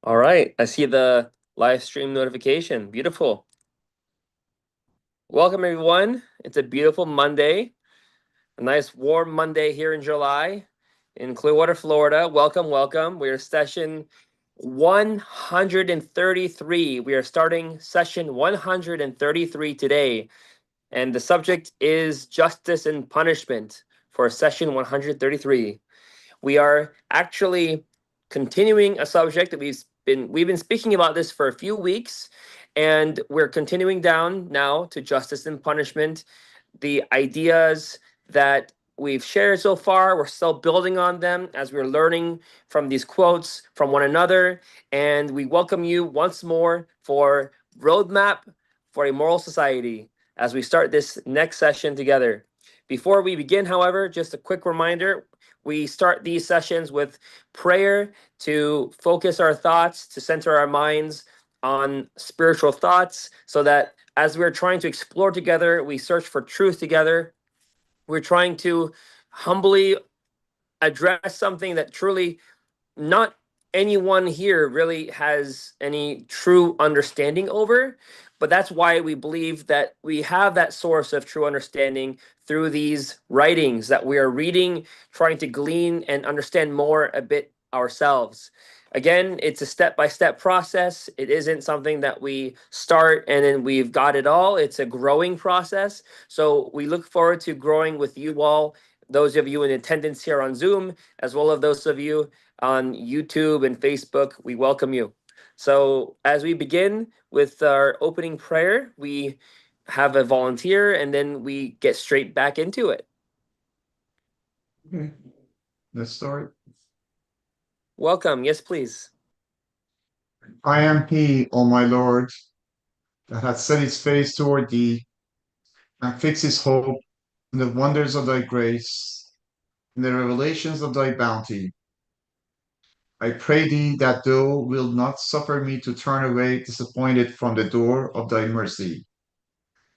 All right, I see the live stream notification. Beautiful. Welcome, everyone. It's a beautiful Monday, a nice warm Monday here in July in Clearwater, Florida. Welcome, welcome. We are session 133. We are starting session 133 today, and the subject is justice and punishment for session 133. We are actually continuing a subject that we've been speaking about this for a few weeks, and we're continuing down now to justice and punishment. The ideas that we've shared so far, we're still building on them as we're learning from these quotes from one another. And we welcome you once more for Roadmap for a Moral Society as we start this next session together. Before we begin, however, just a quick reminder, we start these sessions with prayer to focus our thoughts, to center our minds on spiritual thoughts, so that as we're trying to explore together, we search for truth together. We're trying to humbly address something that truly not anyone here really has any true understanding over. But that's why we believe that we have that source of true understanding through these writings that we are reading, trying to glean and understand more a bit ourselves. Again, it's a step-by-step process. It isn't something that we start and then we've got it all. It's a growing process. So we look forward to growing with you all, those of you in attendance here on Zoom, as well as those of you on YouTube and Facebook. We welcome you. So as we begin with our opening prayer, we have a volunteer and then we get straight back into it. Okay, let's start. Welcome. Yes, please. I am he, O my Lord, that hath set his face toward thee, and fixed his hope in the wonders of thy grace, in the revelations of thy bounty. I pray thee that thou wilt not suffer me to turn away disappointed from the door of thy mercy,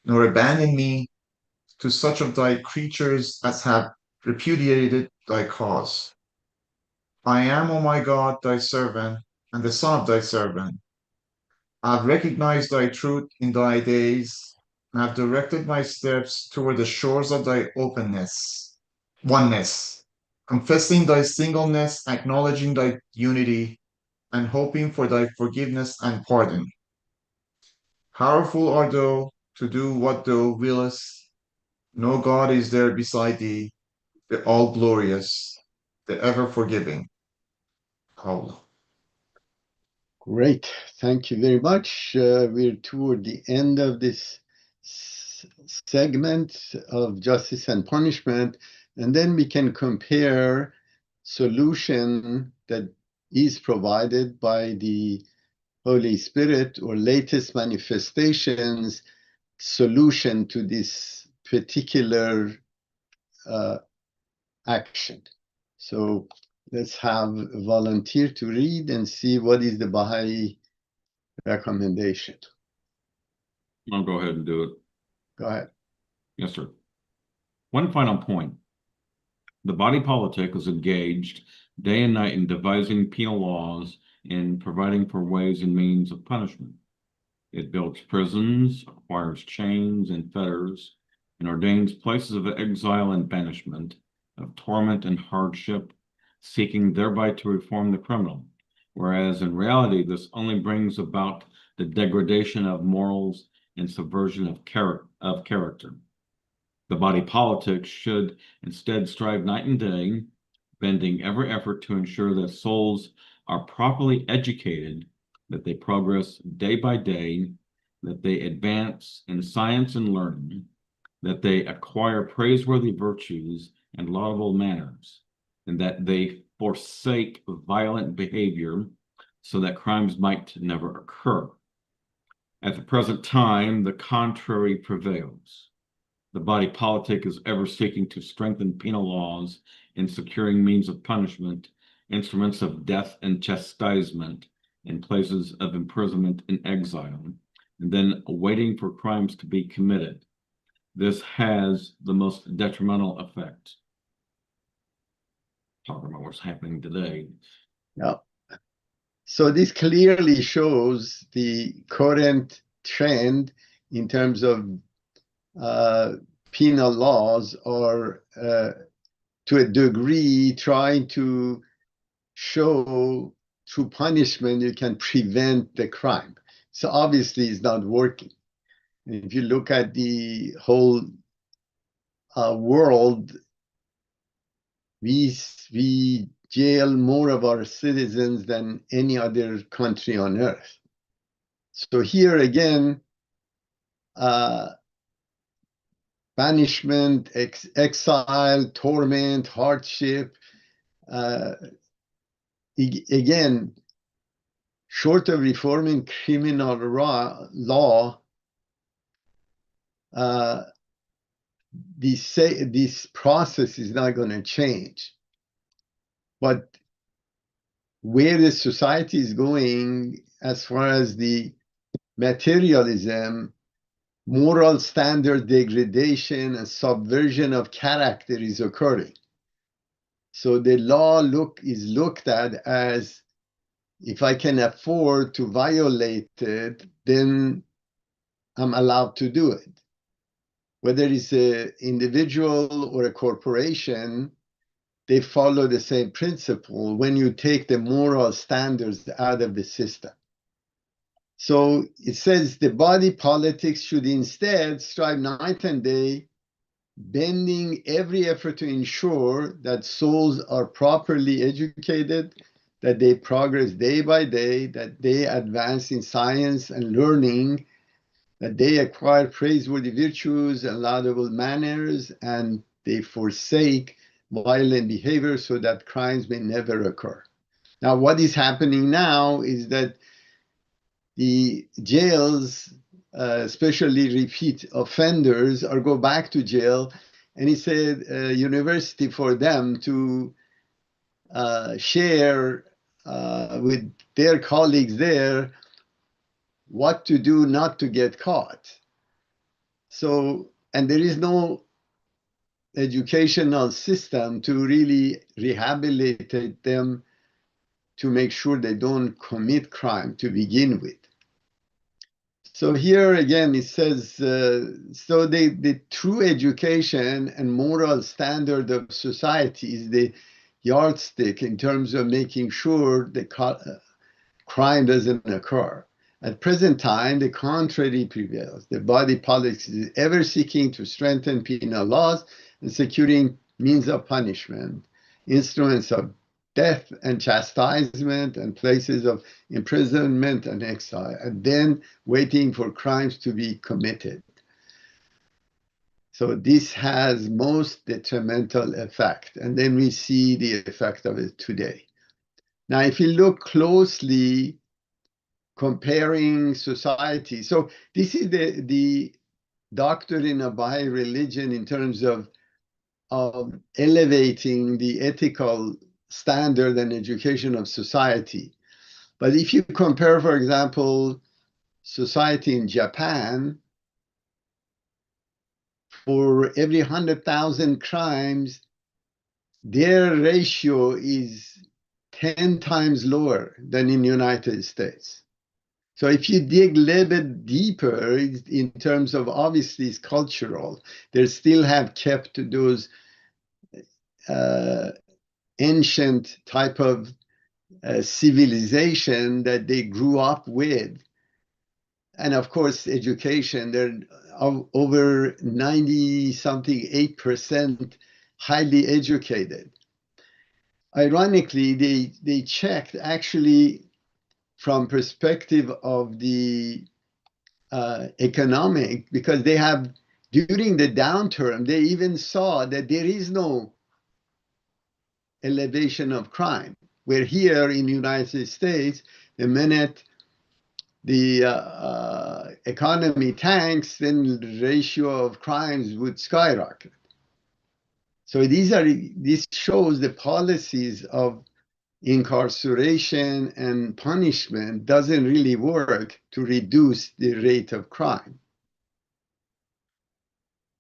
nor abandon me to such of thy creatures as have repudiated thy cause. I am, O my God, thy servant, and the son of thy servant. I have recognized thy truth in thy days, and have directed my steps toward the shores of thy oneness, confessing thy singleness, acknowledging thy unity, and hoping for thy forgiveness and pardon. Powerful art thou to do what thou willest. No God is there beside thee, the all glorious, the ever forgiving. Paul. Great. Thank you very much. We're toward the end of this segment of justice and punishment, and then we can compare solution that is provided by the Holy Spirit or latest manifestations solution to this particular action. So let's have a volunteer to read and see what is the Baha'i recommendation. I'll go ahead and do it. Go ahead. Yes, sir. One final point. The body politic is engaged day and night in devising penal laws and providing for ways and means of punishment. It builds prisons, acquires chains and fetters, and ordains places of exile and banishment, of torment and hardship, seeking thereby to reform the criminal, whereas in reality this only brings about the degradation of morals and subversion of character. The body politic should instead strive night and day, bending every effort to ensure that souls are properly educated, that they progress day by day, that they advance in science and learning, that they acquire praiseworthy virtues and laudable manners, and that they forsake violent behavior so that crimes might never occur. At the present time, the contrary prevails. The body politic is ever seeking to strengthen penal laws in securing means of punishment, instruments of death and chastisement, in places of imprisonment and exile, and then waiting for crimes to be committed. This has the most detrimental effect. Talking about what's happening today. Yeah. So this clearly shows the current trend in terms of penal laws are to a degree trying to show through punishment you can prevent the crime. So obviously it's not working. If you look at the whole world, we jail more of our citizens than any other country on earth. So here again, banishment, exile, torment, hardship, again, short of reforming criminal law, this process is not going to change. But where the society is going as far as the materialism, moral standard degradation and subversion of character is occurring. So the law is looked at as, if I can afford to violate it, then I'm allowed to do it. Whether it's an individual or a corporation, they follow the same principle when you take the moral standards out of the system. So it says the body politics should instead strive night and day, bending every effort to ensure that souls are properly educated, that they progress day by day, that they advance in science and learning, that they acquire praiseworthy virtues and laudable manners, and they forsake violent behavior so that crimes may never occur. Now, what is happening now is that the jails, especially repeat offenders, or go back to jail, and it's a university for them to share with their colleagues there what to do not to get caught. So, and there is no educational system to really rehabilitate them to make sure they don't commit crime to begin with. So here again, it says, so the true education and moral standard of society is the yardstick in terms of making sure the crime doesn't occur. At present time, the contrary prevails. The body politic is ever seeking to strengthen penal laws and securing means of punishment, instruments of death and chastisement, and places of imprisonment and exile, and then waiting for crimes to be committed. So this has most detrimental effect, and then we see the effect of it today. Now, if you look closely, comparing society, so this is the doctrine of Baha'i religion in terms of elevating the ethical standard and education of society. But if you compare, for example, society in Japan, for every 100,000 crimes, their ratio is 10 times lower than in the United States. So if you dig a little bit deeper in terms of, obviously it's cultural, they still have kept those ancient type of civilization that they grew up with. And of course, education, they're over 90-something, 8% highly educated. Ironically, they checked actually from perspective of the economic, because they have, during the downturn, they even saw that there is no elevation of crime. Where here in the United States, the minute the economy tanks, then the ratio of crimes would skyrocket. So this shows the policies of incarceration and punishment doesn't really work to reduce the rate of crime.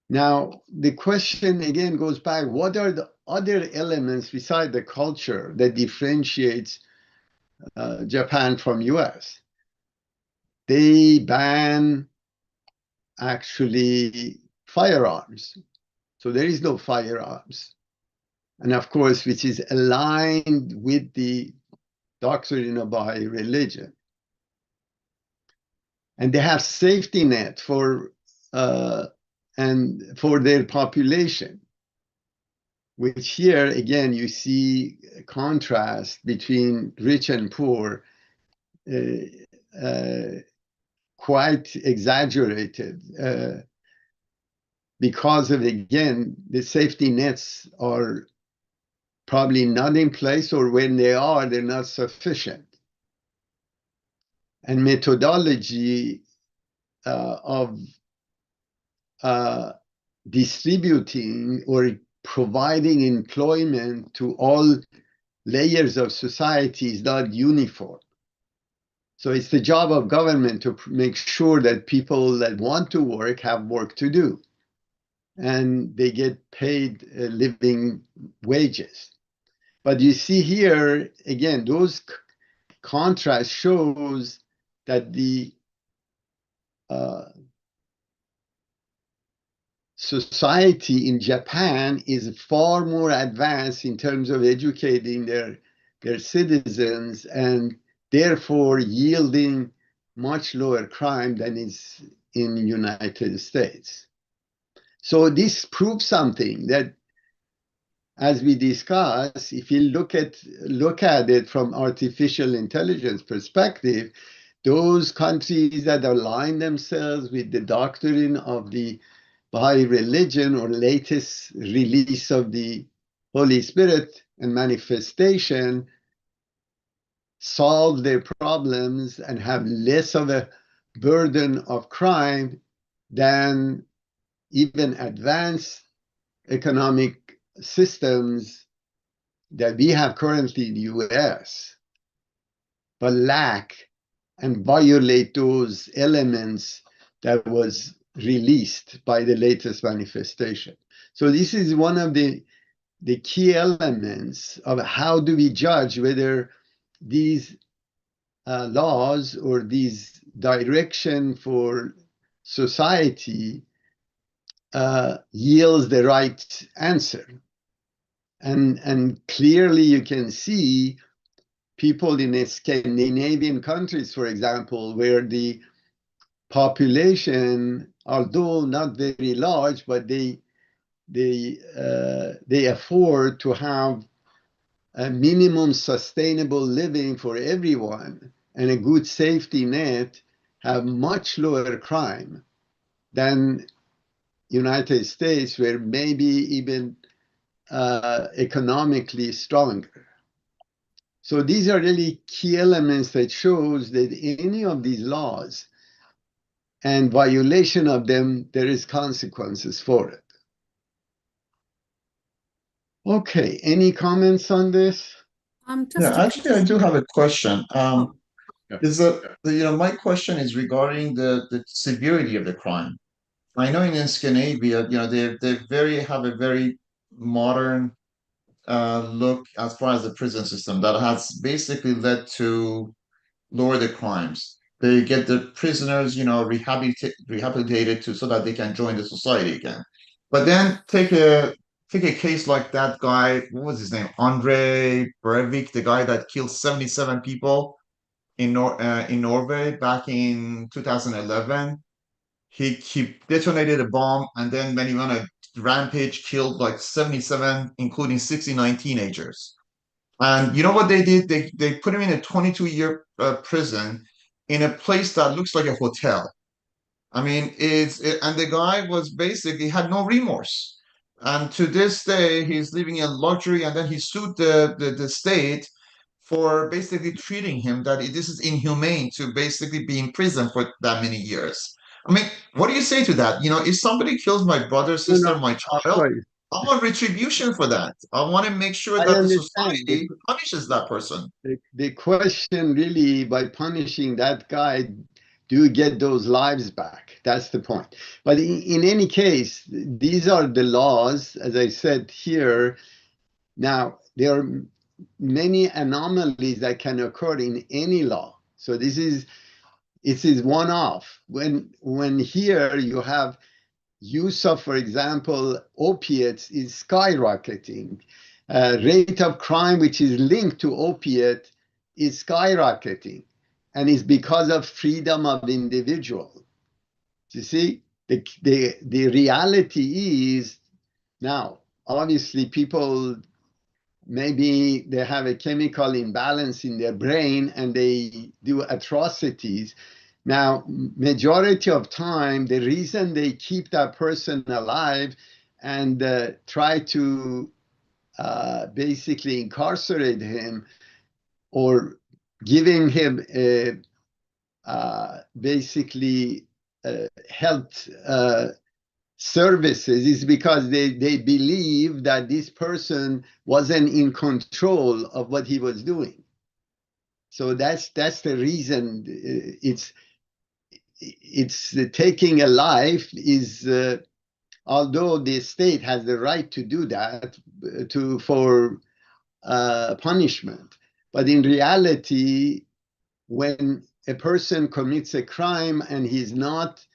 Now, the question again goes back, what are the other elements beside the culture that differentiates Japan from US. They ban actually firearms. So there is no firearms. And of course, which is aligned with the doctrine of Baha'i religion. And they have safety net for their population, which here again you see a contrast between rich and poor, quite exaggerated, because of, again, the safety nets are probably not in place, or when they are, they're not sufficient. And methodology of distributing or providing employment to all layers of society is not uniform. So it's the job of government to make sure that people that want to work have work to do, and they get paid living wages. But you see here, again, those contrast shows that the society in Japan is far more advanced in terms of educating their citizens, and therefore yielding much lower crime than is in the United States. So this proves something, that as we discuss, if you look at it from artificial intelligence perspective, those countries that align themselves with the doctrine of the Baha'i religion or latest release of the Holy Spirit and manifestation solve their problems and have less of a burden of crime than even advanced economic systems that we have currently in the US, but lack and violate those elements that was released by the latest manifestation. So this is one of the key elements of how do we judge whether these laws or these direction for society yields the right answer. And clearly you can see people in the Scandinavian countries, for example, where the population, although not very large, but they afford to have a minimum sustainable living for everyone and a good safety net, have much lower crime than United States, where maybe even economically stronger. So these are really key elements that shows that any of these laws and violation of them, there is consequences for it. Okay, any comments on this? Yeah, actually, I do have a question. Yeah. Is that my question is regarding the severity of the crime. I know in Scandinavia, they have a very modern look as far as the prison system that has basically led to lower the crimes. They get the prisoners, rehabilitated to so that they can join the society again. But then take a case like that guy. What was his name? Andre Breivik, the guy that killed 77 people in Norway back in 2011. He detonated a bomb, and then when he went on a rampage, killed like 77, including 69 teenagers. And you know what they did? They put him in a 22-year prison in a place that looks like a hotel. I mean, and the guy was basically had no remorse. And to this day, he's living in luxury. And then he sued the state for basically treating him that this is inhumane to basically be in prison for that many years. I mean, what do you say to that? If somebody kills my brother, No, no, sister, my of child, course. I want retribution for that. I want to make sure I that the understand. society punishes that person. The question really, by punishing that guy, do you get those lives back? That's the point. But in any case, these are the laws, as I said here. Now, they are many anomalies that can occur in any law. So this is one-off. When here you have use of, for example, opiates is skyrocketing. Rate of crime which is linked to opiate is skyrocketing, and it's because of freedom of individual. You see, the reality is now, obviously, people maybe they have a chemical imbalance in their brain and they do atrocities. Now, majority of time, the reason they keep that person alive and try to basically incarcerate him or giving him basically health services is because they believe that this person wasn't in control of what he was doing. So that's the reason. It's taking a life is although the state has the right to do that for punishment, but in reality, when a person commits a crime and he's not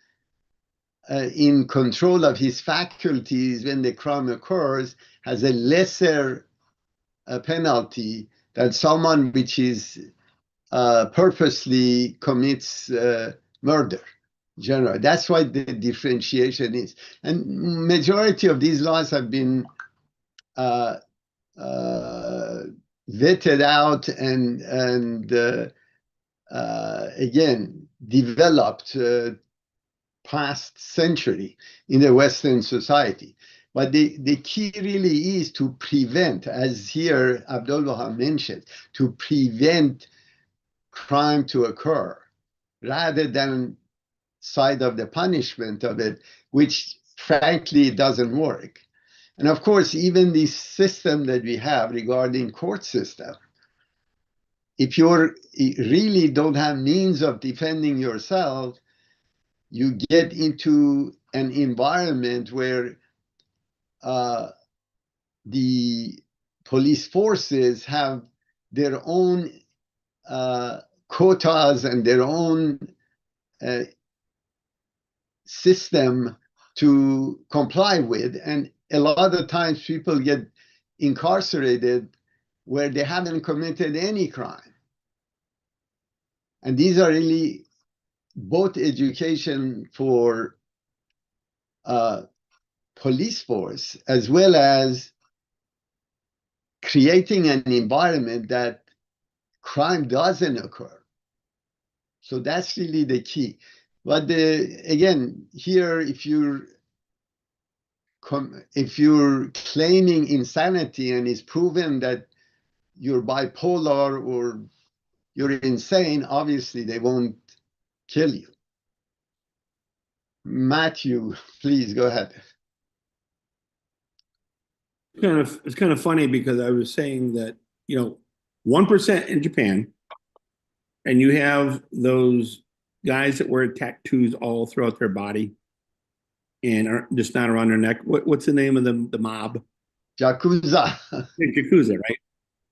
in control of his faculties when the crime occurs, has a lesser penalty than someone which is purposely commits murder. Generally, that's why the differentiation is. And majority of these laws have been vetted out and again developed past century in the Western society. But the key really is to prevent, as here Abdul Wahab mentioned, to prevent crime to occur rather than side of the punishment of it, which frankly doesn't work. And of course, even the system that we have regarding court system, if you really don't have means of defending yourself, you get into an environment where the police forces have their own quotas and their own system to comply with. And a lot of times people get incarcerated where they haven't committed any crime. And these are really both education for police force as well as creating an environment that crime doesn't occur. So that's really the key. But again, here, if you're claiming insanity and it's proven that you're bipolar or you're insane, obviously they won't kill you. Matthew, please go ahead. It's kind of funny because I was saying that, 1% in Japan, and you have those guys that wear tattoos all throughout their body and are just not around their neck. What's the name of the mob? Yakuza. Yakuza, right?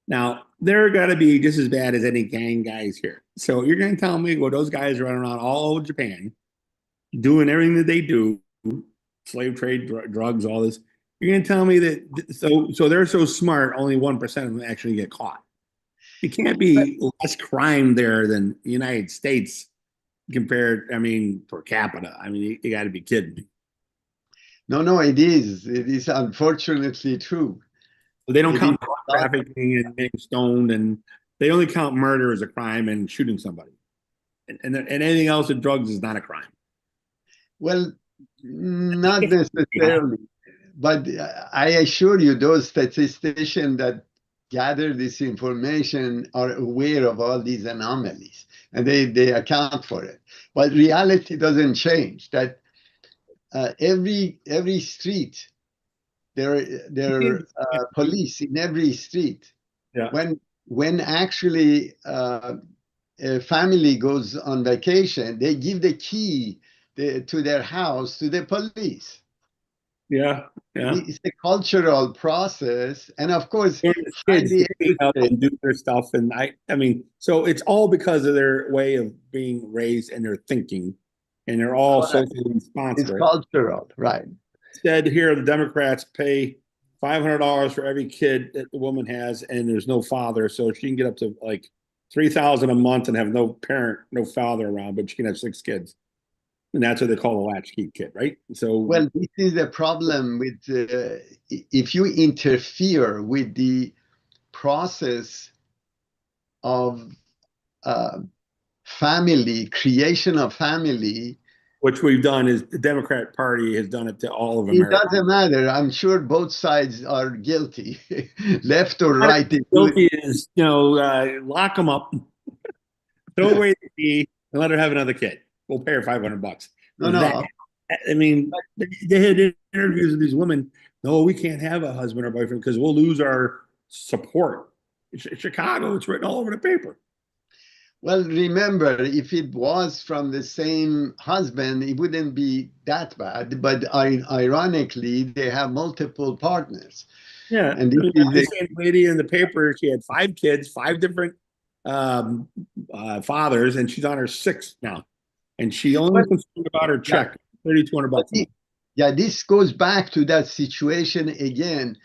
Now, they're got to be just as bad as any gang guys here. So you're going to tell me, well, those guys are running around all over Japan, doing everything that they do, slave trade, drugs, all this. You're going to tell me that so they're so smart, only 1% of them actually get caught. It can't be less crime there than the United States compared, per capita. You got to be kidding me. No, it is. It is unfortunately true. They don't count trafficking and being stoned, and they only count murder as a crime and shooting somebody. And anything else with drugs is not a crime. Well, not necessarily. But I assure you, those statisticians that gather this information are aware of all these anomalies, and they account for it. But reality doesn't change. That every street, there are police in every street. Yeah. When actually a family goes on vacation, they give the key to their house to the police. Yeah, yeah. It's a cultural process, and of course, And the kids highly to clean up educated. and do their stuff, and I mean, so it's all because of their way of being raised and their thinking, and they're all Correct. socially It's responsible. cultural, right? Said here, the Democrats pay $500 for every kid that the woman has, and there's no father, so she can get up to like 3,000 a month and have no parent, no father around, but she can have 6 kids, and that's what they call a latchkey kid, right? So, Well, this is the problem with if you interfere with the process of family, creation of family. what we've done is the Democrat Party has done it to all of It America. doesn't matter. I'm sure both sides are guilty, left or right. Guilty is, lock them up, throw away the key, and let her have another kid. We'll pay her $500. No, no. I mean, they had interviews with these women. No, we can't have a husband or boyfriend because we'll lose our support. Chicago, it's written all over the paper. Well, remember, if it was from the same husband, it wouldn't be that bad. But ironically, they have multiple partners. Yeah, and this is the same lady in the paper. She had 5 kids, 5 different fathers, and she's on her 6th now. And she only concerned about her check, $3,200. Yeah, this goes back to that situation again.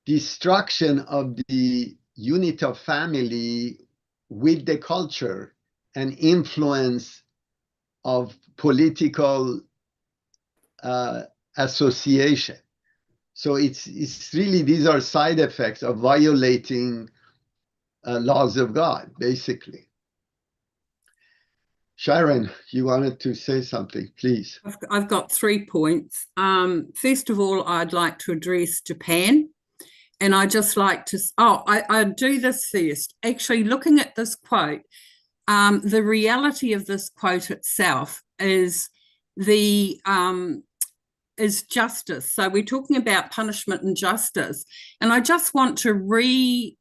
Destruction of the unit of family with the culture and influence of political association. So it's really, these are side effects of violating laws of God, basically. Sharon, you wanted to say something, please. I've got 3 points. First of all, I'd like to address Japan. And I just like to, I do this first. Actually, looking at this quote, the reality of this quote itself is is justice. So we're talking about punishment and justice. And I just want to revisit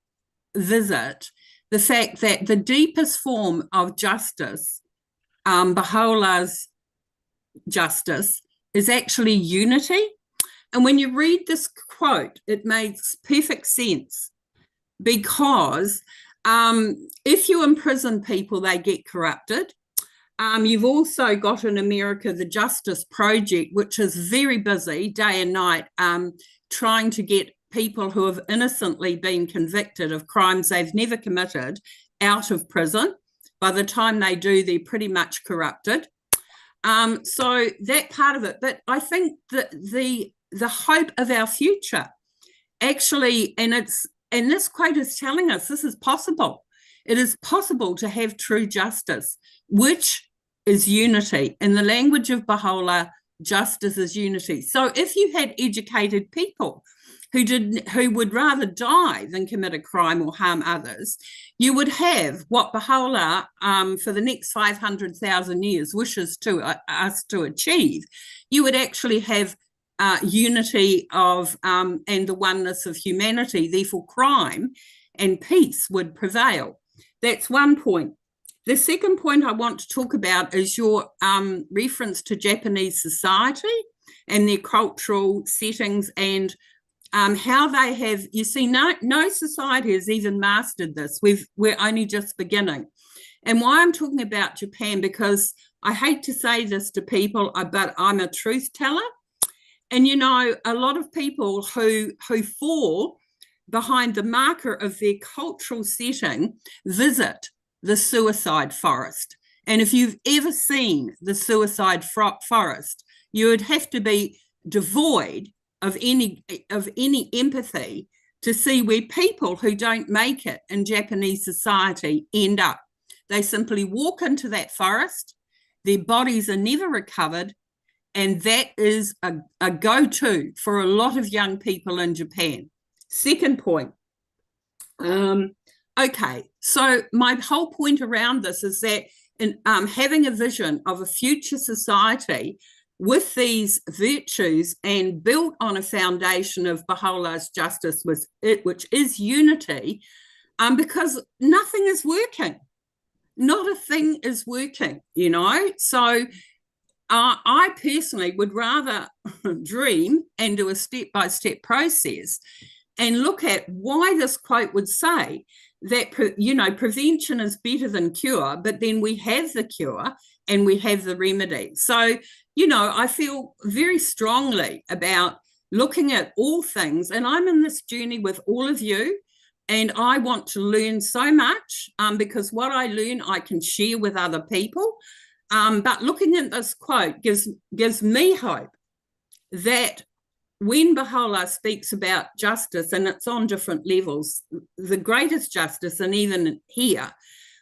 the fact that the deepest form of justice, Baha'u'llah's justice, is actually unity. And when you read this quote, it makes perfect sense, because if you imprison people, they get corrupted. You've also got in America the Justice Project, which is very busy day and night, trying to get people who have innocently been convicted of crimes they've never committed out of prison. By the time they do, they're pretty much corrupted. So that part of it. But I think that the hope of our future, actually, and this quote is telling us this is possible. It is possible to have true justice, which is unity. In the language of Baha'u'llah, justice is unity. So if you had educated people who would rather die than commit a crime or harm others, you would have what Baha'u'llah for the next 500,000 years wishes us to achieve. You would actually have unity of and the oneness of humanity. Therefore, crime and peace would prevail. That's one point. The second point I want to talk about is your reference to Japanese society and their cultural settings, and how they have, you see, no society has even mastered this. We're only just beginning. And why I'm talking about Japan, because I hate to say this to people, but I'm a truth teller. And, a lot of people who fall behind the marker of their cultural setting visit the suicide forest. And if you've ever seen the suicide forest, you would have to be devoid of any empathy to see where people who don't make it in Japanese society end up. They simply walk into that forest, their bodies are never recovered, and that is a go-to for a lot of young people in Japan. Second point. Okay, so my whole point around this is that in having a vision of a future society with these virtues and built on a foundation of Baha'u'llah's justice, which is unity, because nothing is working. Not a thing is working, So I personally would rather dream and do a step-by-step process and look at why this quote would say that, prevention is better than cure, but then we have the cure and we have the remedy. So, I feel very strongly about looking at all things, and I'm in this journey with all of you, and I want to learn so much because what I learn, I can share with other people. But looking at this quote gives me hope that when Baha'u'llah speaks about justice, and it's on different levels, the greatest justice, and even here,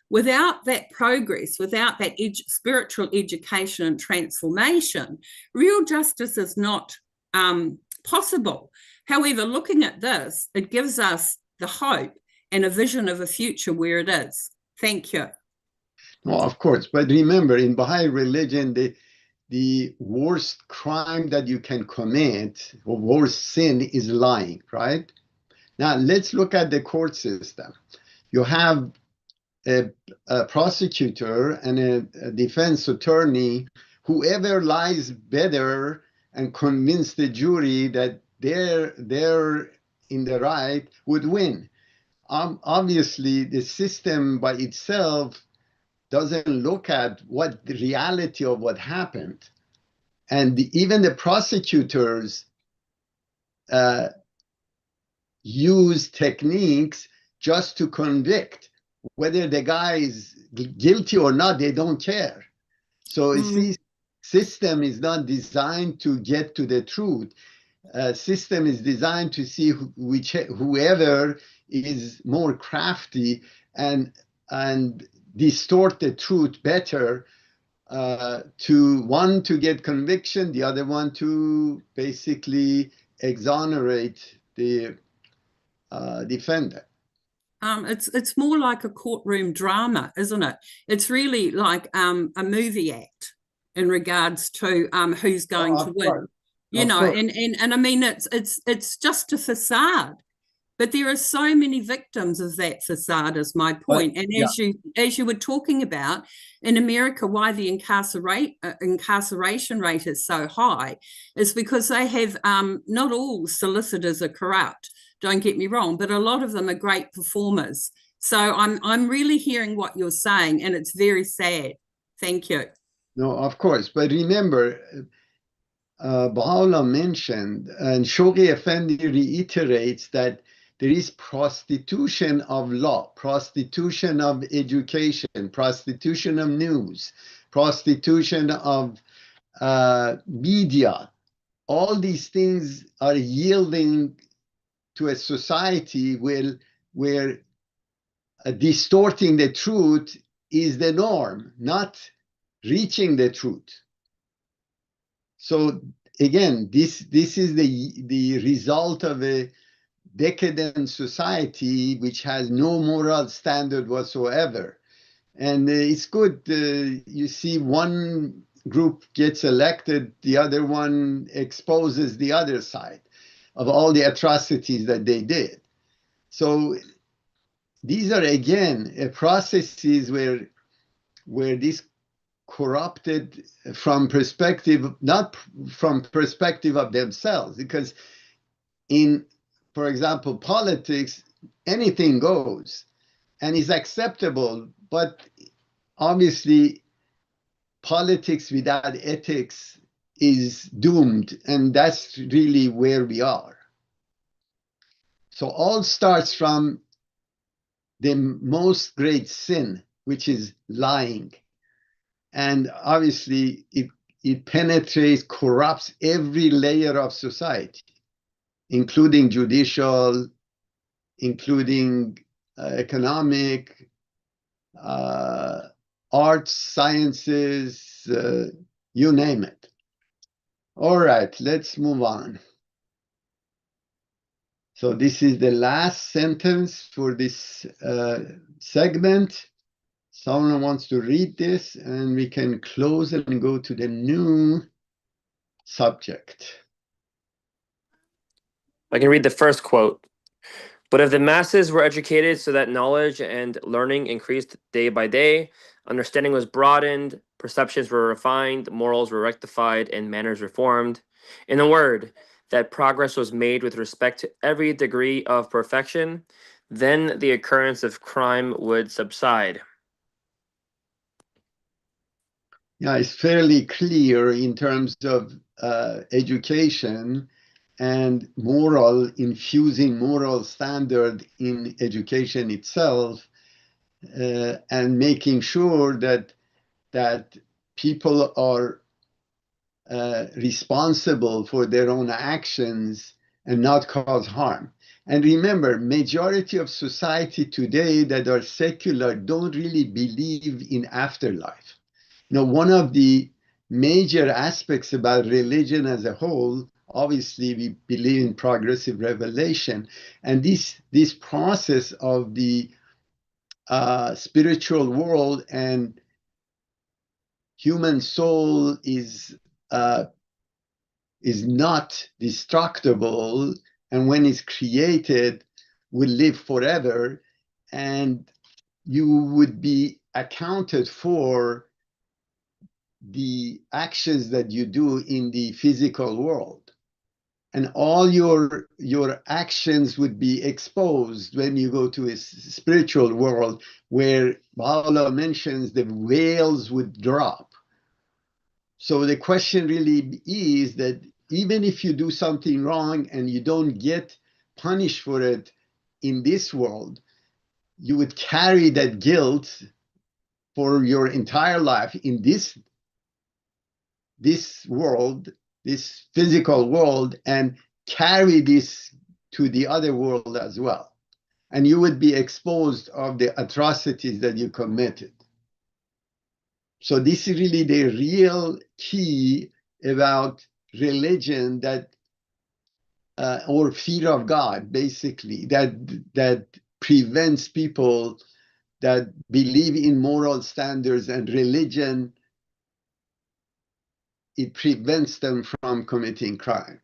without that progress, without that spiritual education and transformation, real justice is not possible. However, looking at this, it gives us the hope and a vision of a future where it is. Thank you. No, of course. But remember, in Baha'i religion, the worst crime that you can commit, or worst sin, is lying, right? Now, let's look at the court system. You have a prosecutor and a defense attorney. Whoever lies better and convince the jury that they're in the right would win. Obviously, the system by itself doesn't look at what the reality of what happened. And even the prosecutors use techniques just to convict. Whether the guy is guilty or not, they don't care. So the system is not designed to get to the truth. System is designed to see whoever is more crafty and distort the truth better, to get conviction, the other one to basically exonerate the defendant. It's more like a courtroom drama, isn't it? It's really like a movie act in regards to who's going to win. And I mean, it's just a facade. But there are so many victims of that facade, is my point. And as you were talking about, in America, why the incarceration rate is so high is because they have, not all solicitors are corrupt, don't get me wrong, but a lot of them are great performers. So I'm really hearing what you're saying, and it's very sad. Thank you. No, of course. But remember, Baha'u'llah mentioned, and Shoghi Effendi reiterates, that there is prostitution of law, prostitution of education, prostitution of news, prostitution of media. All these things are yielding to a society where distorting the truth is the norm, not reaching the truth. So again, this is the result of a decadent society which has no moral standard whatsoever. And it's good, you see one group gets elected, the other one exposes the other side of all the atrocities that they did. So these are, again, processes where this corrupted from perspective, not from perspective of themselves, because for example, politics, anything goes and is acceptable, but obviously politics without ethics is doomed, and that's really where we are. So all starts from the most great sin, which is lying. And obviously it penetrates, corrupts every layer of society, including judicial, including economic, arts, sciences, you name it. All right, let's move on. So this is the last sentence for this segment. Someone wants to read this, and we can close and go to the new subject. I can read the first quote. But if the masses were educated so that knowledge and learning increased day by day, understanding was broadened, perceptions were refined, morals were rectified, and manners reformed, in a word, that progress was made with respect to every degree of perfection, then the occurrence of crime would subside. Yeah, it's fairly clear in terms of education and moral, infusing moral standard in education itself, and making sure that people are responsible for their own actions and not cause harm. And remember, majority of society today that are secular don't really believe in afterlife. You know, one of the major aspects about religion as a whole, obviously we believe in progressive revelation, and this process of the spiritual world and human soul is not destructible, and when it's created will live forever, and you would be accounted for the actions that you do in the physical world, and all your actions would be exposed when you go to a spiritual world, where Baha'u'llah mentions the veils would drop. So the question really is that even if you do something wrong and you don't get punished for it in this world, you would carry that guilt for your entire life in this world, this physical world, and carry this to the other world as well. And you would be exposed of the atrocities that you committed. So this is really the real key about religion, that or fear of God, basically, that prevents people that believe in moral standards and religion. It prevents them from committing crime.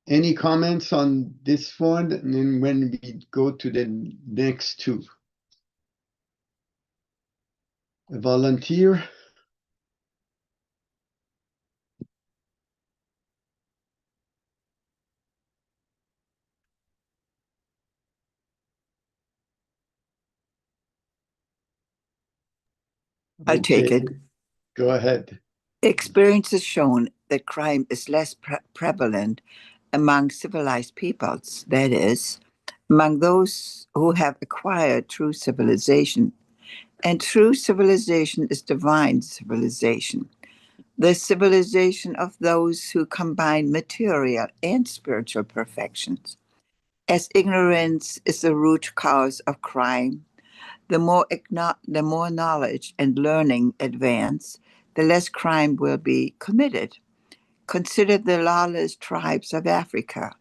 Any comments on this one? And then when we go to the next two. A volunteer? I'll take it. Go ahead. Experience has shown that crime is less prevalent among civilized peoples, that is, among those who have acquired true civilization. And true civilization is divine civilization, the civilization of those who combine material and spiritual perfections. As ignorance is the root cause of crime, the more knowledge and learning advance, the less crime will be committed. Consider the lawless tribes of Africa,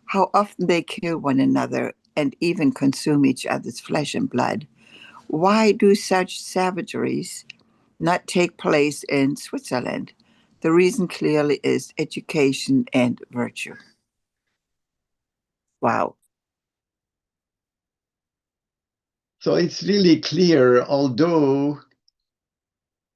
how often they kill one another and even consume each other's flesh and blood. Why do such savageries not take place in Switzerland? The reason clearly is education and virtue. Wow. So it's really clear, although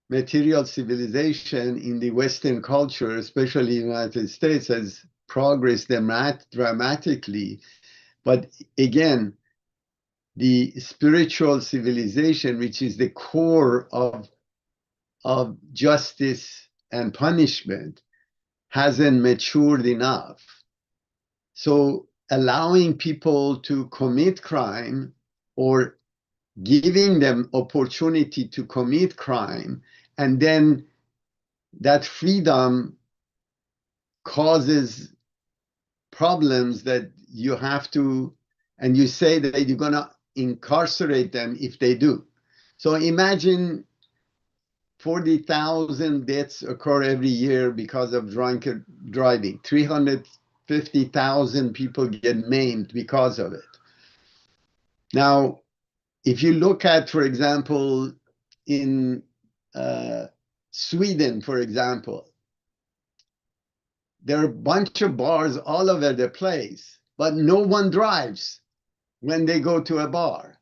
material civilization in the Western culture, especially in the United States, has progressed dramatically, but again, the spiritual civilization, which is the core of justice and punishment, hasn't matured enough. So allowing people to commit crime or giving them opportunity to commit crime, and then that freedom causes problems that you have to, and you say that you're going to incarcerate them if they do. So imagine 40,000 deaths occur every year because of drunken driving. 350,000 people get maimed because of it. Now, if you look at, for example, in Sweden, for example, there are a bunch of bars all over the place. but no one drives when they go to a bar,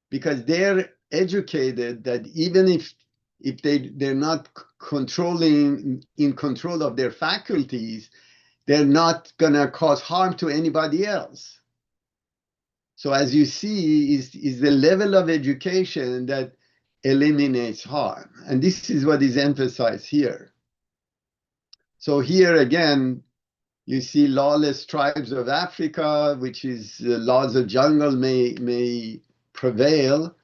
because they're educated that even if they're not in control of their faculties, they're not going to cause harm to anybody else. So as you see, is the level of education that eliminates harm. And this is what is emphasized here. So here again, you see lawless tribes of Africa, which is laws of jungle may prevail.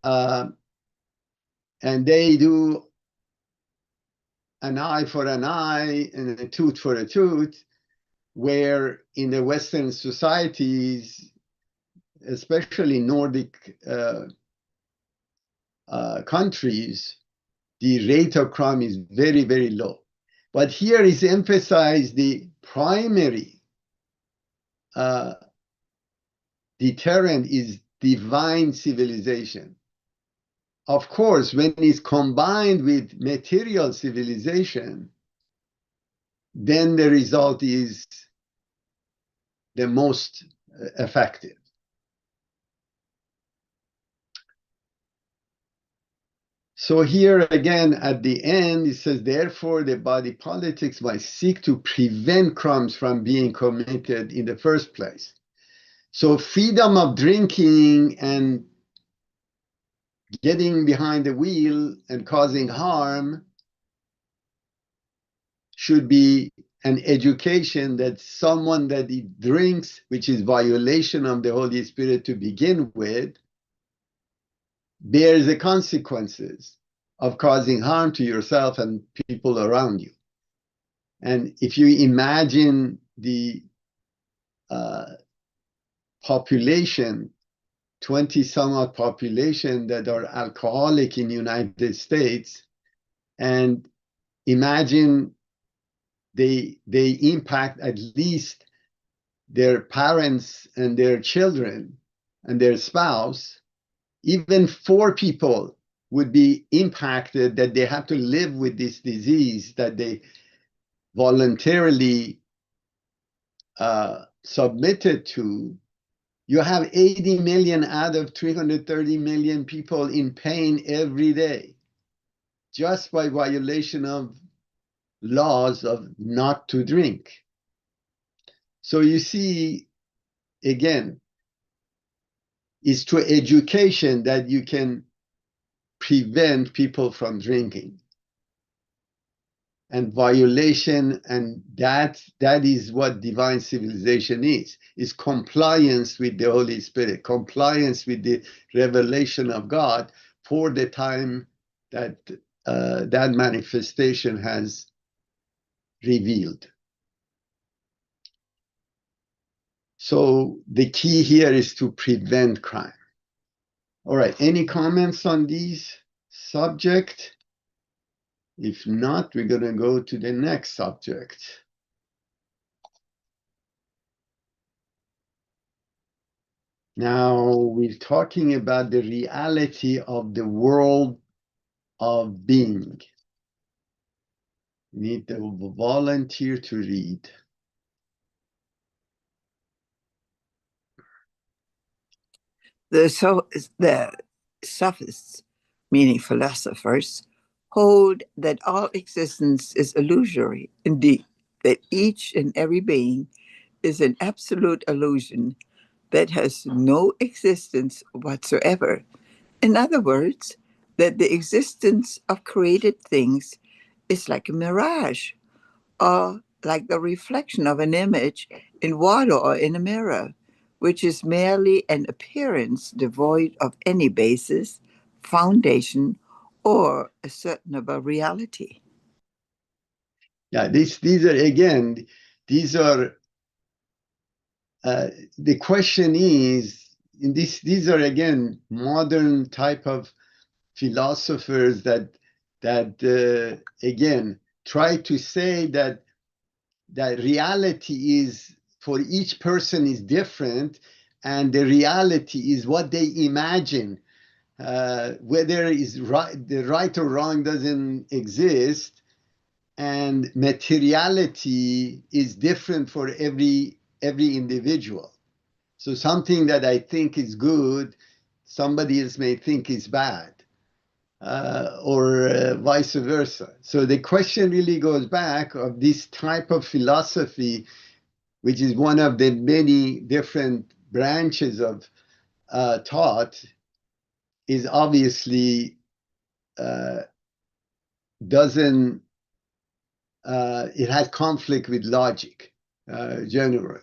And they do an eye for an eye and a tooth for a tooth, where in the Western societies, especially Nordic countries, the rate of crime is very, very low. But here is emphasized the primary deterrent is divine civilization. Of course, when it's combined with material civilization, then the result is the most effective. So here again, at the end, it says, therefore, the body politics might seek to prevent crimes from being committed in the first place. So freedom of drinking and getting behind the wheel and causing harm should be an education that someone that drinks, which is violation of the Holy Spirit to begin with, bears the consequences of causing harm to yourself and people around you. And if you imagine the population, 20 some odd population that are alcoholic in the United States, and imagine they impact at least their parents and their children and their spouse, even 4 people would be impacted, that they have to live with this disease that they voluntarily submitted to. You have 80 million out of 330 million people in pain every day, just by violation of laws of not to drink. So you see, again, it's through education that you can prevent people from drinking. And violation, and that is what divine civilization is compliance with the Holy Spirit, compliance with the revelation of God for the time that that manifestation has revealed. So the key here is to prevent crime. All right, any comments on these subject? If not, we're going to go to the next subject. Now we're talking about the reality of the world of being. We need a volunteer to read. The sophists, meaning philosophers, hold that all existence is illusory. Indeed, that each and every being is an absolute illusion that has no existence whatsoever. In other words, that the existence of created things is like a mirage, or like the reflection of an image in water or in a mirror, which is merely an appearance devoid of any basis, foundation, or ascertainable reality. Yeah, these are, again, these are, the question is, these are, again, modern type of philosophers that again, try to say that reality is, for each person is different, and the reality is what they imagine. Whether is right, the right or wrong doesn't exist, and materiality is different for every every individual. So something that I think is good, somebody else may think is bad, or vice versa. So the question really goes back of this type of philosophy, which is one of the many different branches of thought, is obviously doesn't, it has conflict with logic generally.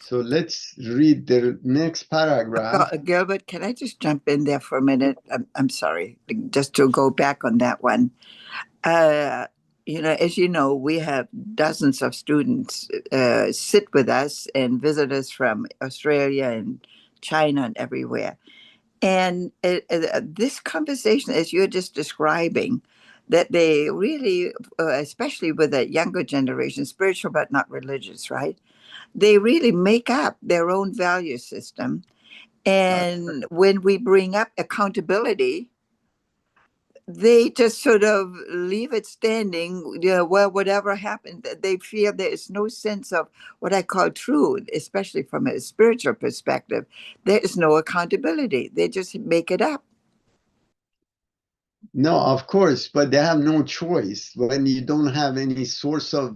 So let's read the next paragraph. Gilbert, can I just jump in there for a minute? I'm sorry, just to go back on that one. As you know, we have dozens of students sit with us and visitors from Australia and China and everywhere. And this conversation, as you're just describing, that they really, especially with the younger generation, spiritual but not religious, right? They really make up their own value system. And when we bring up accountability, they just sort of leave it standing. Well, whatever happened, they feel there is no sense of what I call truth, especially from a spiritual perspective. There is no accountability. They just make it up. No, of course, but they have no choice. When you don't have any source of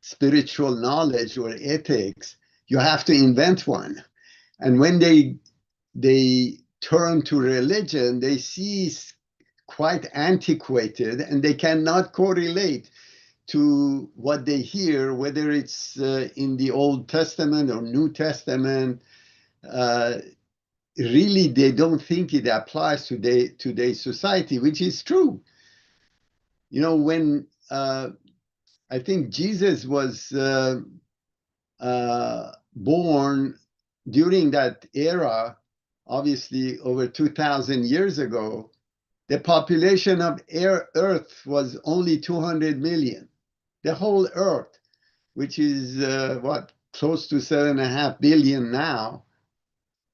spiritual knowledge or ethics, you have to invent one. And when they turn to religion, they see quite antiquated, and they cannot correlate to what they hear, whether it's in the Old Testament or New Testament. Really, they don't think it applies to today's society, which is true. When I think Jesus was born during that era, obviously over 2,000 years ago, the population of Earth was only 200 million. The whole Earth, which is close to 7.5 billion now,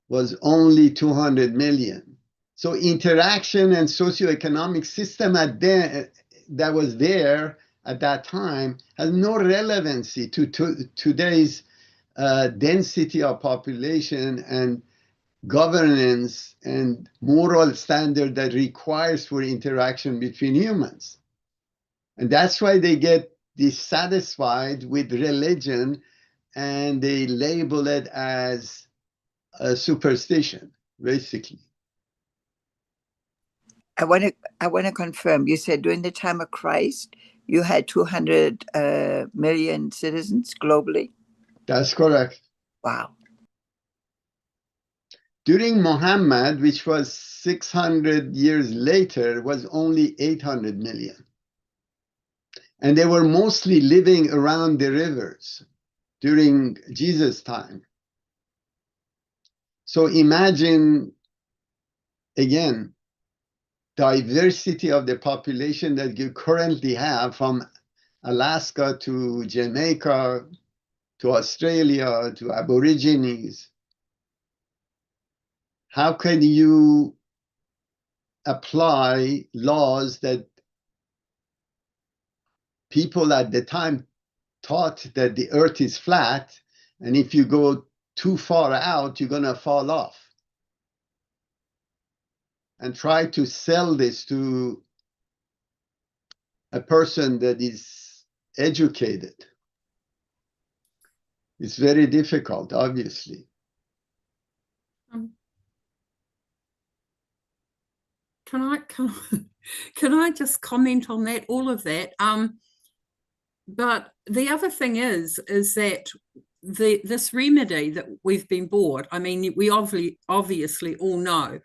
was only 200 million. So interaction and socioeconomic system that was there at that time has no relevancy to today's density of population and governance and moral standard that requires for interaction between humans. And that's why they get dissatisfied with religion and they label it as a superstition, basically. I want to confirm. You said during the time of Christ, you had 200 million citizens globally? That's correct. Wow. During Muhammad, which was 600 years later, was only 800 million. And they were mostly living around the rivers during Jesus' time. So imagine, again, diversity of the population that you currently have, from Alaska to Jamaica to Australia to Aborigines. How can you apply laws that people at the time thought that the earth is flat, and if you go too far out, you're going to fall off? And try to sell this to a person that is educated. It's very difficult, obviously. Can I just comment on that, all of that? But the other thing is that this remedy that we've been bought, I mean, we obviously all know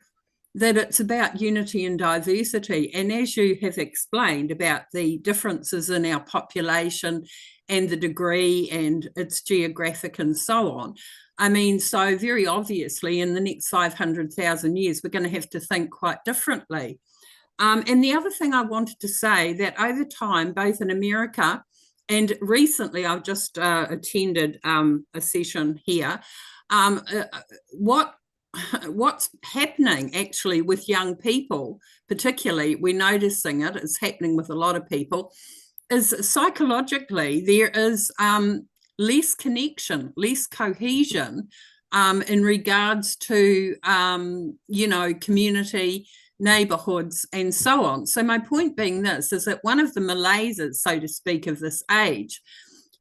that it's about unity and diversity. And as you have explained about the differences in our population and the degree and its geographic and so on, I mean, so very obviously in the next 500,000 years, we're going to have to think quite differently. And the other thing I wanted to say, that over time, both in America and recently, I've just attended a session here, what's happening actually with young people, particularly, we're noticing it's happening with a lot of people, is psychologically there is less connection, less cohesion in regards to, community, neighborhoods, and so on. So my point being this, is that one of the malaises, so to speak, of this age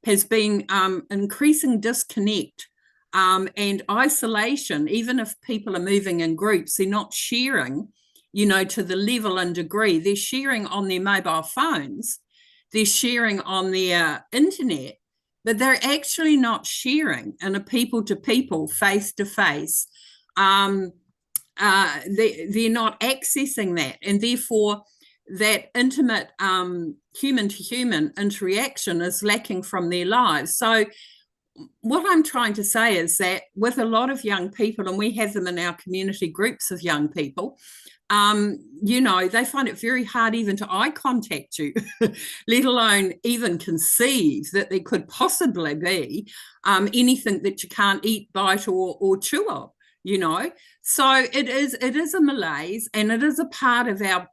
has been increasing disconnect and isolation. Even if people are moving in groups, they're not sharing, to the level and degree. They're sharing on their mobile phones, they're sharing on their internet, but they're actually not sharing in a people-to-people, face-to-face. They're not accessing that, and therefore that intimate human-to-human interaction is lacking from their lives. So what I'm trying to say is that with a lot of young people, and we have them in our community groups of young people, they find it very hard even to eye contact you, let alone even conceive that there could possibly be anything that you can't eat, bite, or chew of, So it is a malaise, and it is a part of our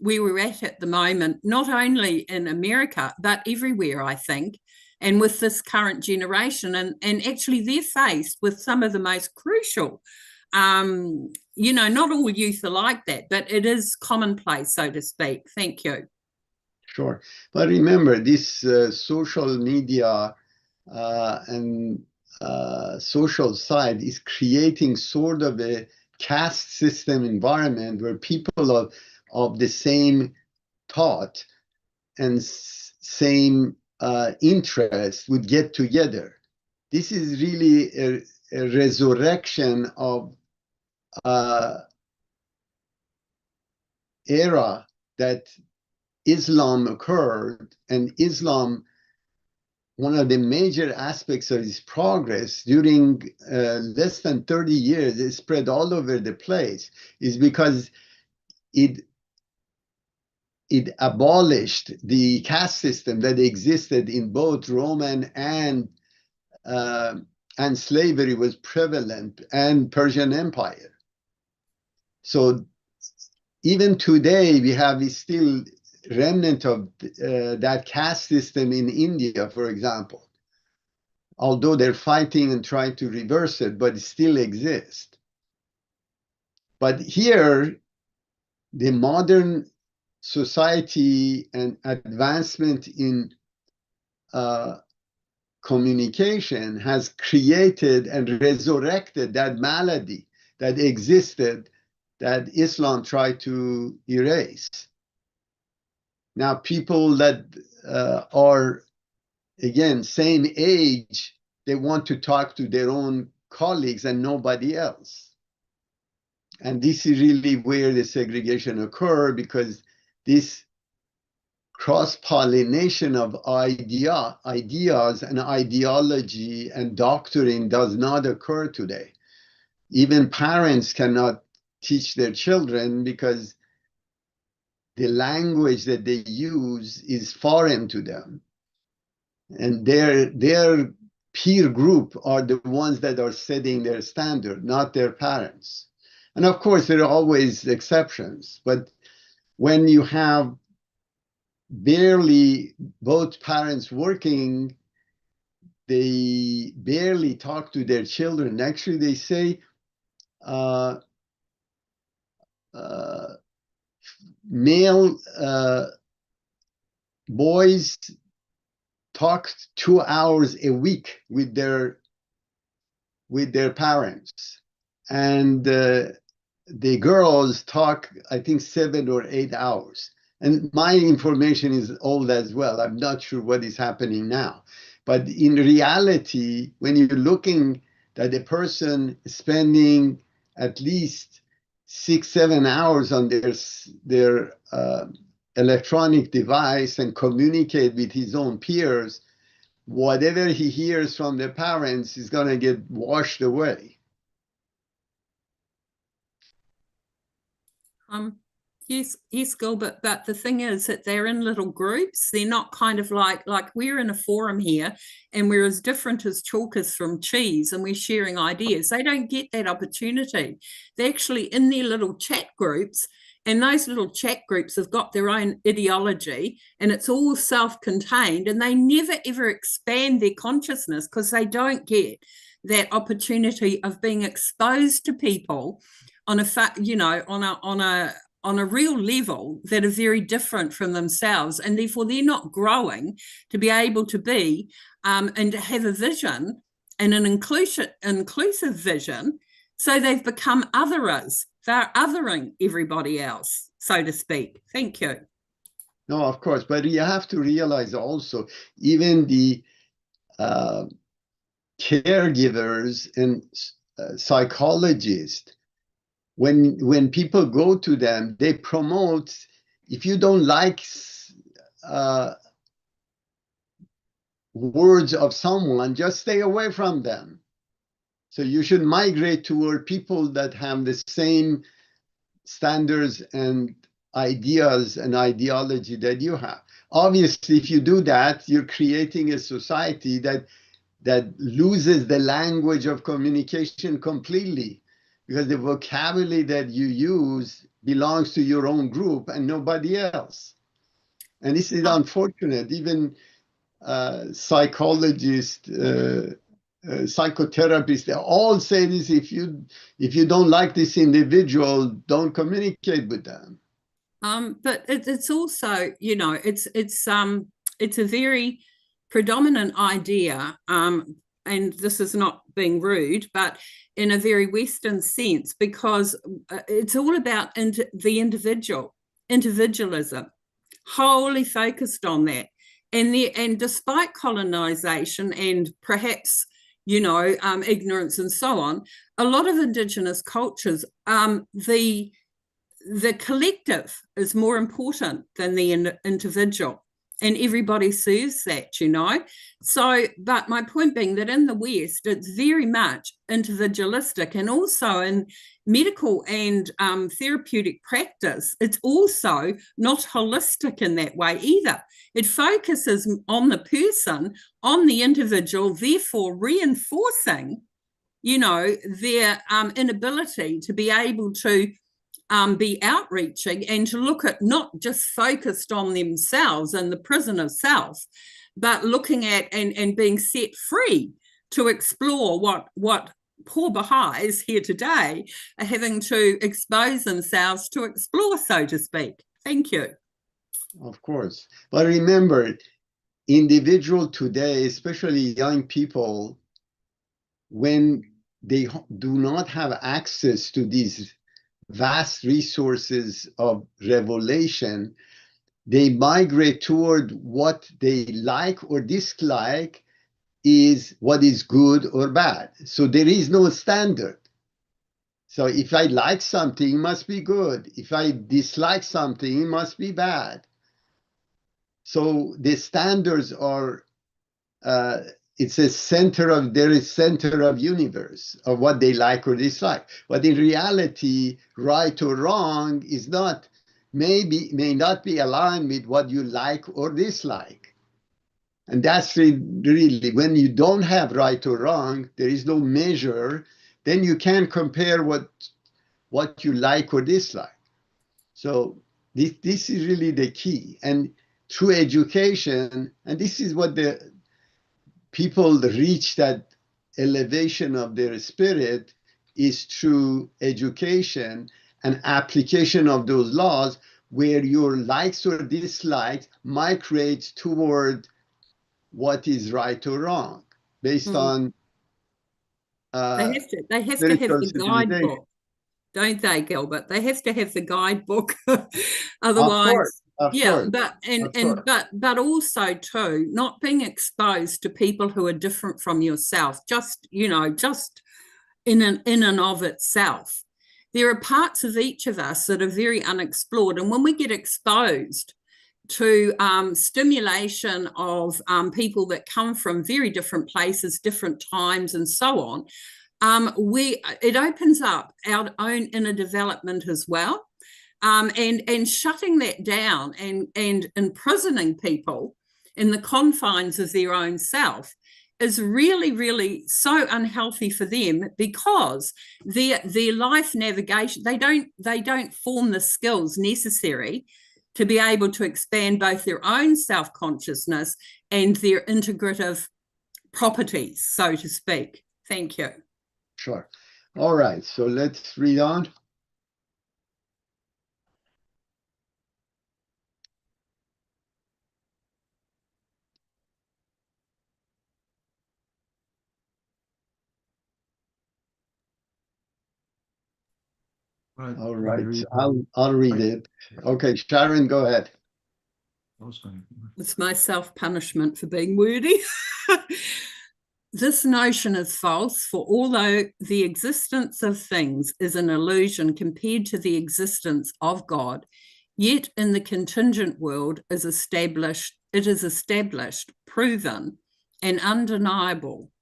where we're at the moment, not only in America, but everywhere, I think, and with this current generation. And actually they're faced with some of the most crucial, not all youth are like that, but it is commonplace, so to speak. Thank you. Sure. But remember, this social media and social side is creating sort of a caste system environment where people of the same thought and same interest would get together. This is really a resurrection of era that Islam occurred, and Islam, one of the major aspects of its progress during less than 30 years, it spread all over the place, is because it abolished the caste system that existed in both Roman and slavery was prevalent, and Persian Empire. So even today, we have still remnant of that caste system in India, for example, although they're fighting and trying to reverse it, but it still exists. But here, the modern society and advancement in communication has created and resurrected that malady that existed, that Islam tried to erase. Now, people that are, again, same age, they want to talk to their own colleagues and nobody else. And this is really where the segregation occurs, because this cross-pollination of ideas and ideology and doctrine does not occur today. Even parents cannot teach their children because the language that they use is foreign to them. And their peer group are the ones that are setting their standard, not their parents. And of course, there are always exceptions. But when you have barely both parents working, they barely talk to their children. Actually, they say male boys talk 2 hours a week with their parents, and the girls talk, I think, 7 or 8 hours. And my information is old as well. I'm not sure what is happening now. But in reality, when you're looking at a person spending at least 6-7 hours on their electronic device and communicate with his own peers, whatever he hears from the parents is going to get washed away. Yes, Gilbert, but the thing is that they're in little groups. They're not kind of like we're in a forum here and we're as different as chalk is from cheese and we're sharing ideas. They don't get that opportunity. They're actually in their little chat groups And those little chat groups have got their own ideology, and it's all self-contained, and they never ever expand their consciousness because they don't get that opportunity of being exposed to people on a real level that are very different from themselves, and therefore they're not growing to be able to be and to have a vision and an inclusive vision. So they've become otherers. They're othering everybody else, so to speak. Thank you. No, of course, but you have to realize also, even the caregivers and psychologists, when people go to them, they promote, if you don't like words of someone, just stay away from them. So you should migrate toward people that have the same standards and ideas and ideology that you have. Obviously, if you do that, you're creating a society that loses the language of communication completely, because the vocabulary that you use belongs to your own group and nobody else. And this is unfortunate. Even psychologists, psychotherapists, they all say this: if you don't like this individual, don't communicate with them. But it's also, it's a very predominant idea, and this is not being rude, but in a very Western sense, because it's all about the individualism, wholly focused on that. And despite colonization and perhaps, ignorance and so on, a lot of Indigenous cultures, the collective is more important than the individual, and everybody serves that, So, but my point being that in the West, it's very much individualistic, and also in medical and therapeutic practice, it's also not holistic in that way either. It focuses on the person, on the individual, therefore reinforcing, their inability to be able to be outreaching and to look at not just focused on themselves and the prison of self, but looking at and being set free to explore what poor Baha'is here today are having to expose themselves to explore, so to speak. Thank you. Of course. But remember, individual today, especially young people, when they do not have access to these vast resources of revelation, they migrate toward what they like or dislike is what is good or bad. So there is no standard. So if I like something, it must be good. If I dislike something, it must be bad. So the standards are, it's a center of universe of what they like or dislike. But in reality, right or wrong is not, may not be aligned with what you like or dislike. And that's really, when you don't have right or wrong, there is no measure, then you can't compare what you like or dislike. So this is really the key. And through education, and this is what the people reach, that elevation of their spirit, is through education and application of those laws, where your likes or dislikes migrate toward what is right or wrong based on they have to have the guidebook, don't they, Gilbert? They have to have the guidebook. Otherwise, of course. But also too, not being exposed to people who are different from yourself, just in and of itself. There are parts of each of us that are very unexplored, and when we get exposed to stimulation of people that come from very different places, different times, and so on, it opens up our own inner development as well. And shutting that down and imprisoning people in the confines of their own self is really, really so unhealthy for them, because their life navigation, they don't form the skills necessary to be able to expand both their own self-consciousness and their integrative properties, so to speak. Thank you. Sure. All right, so let's read on. All right, I'll read it. Okay, Sharon, go ahead. It's my self-punishment for being wordy. This notion is false, for although the existence of things is an illusion compared to the existence of God, yet in the contingent world it is established, proven, and undeniable.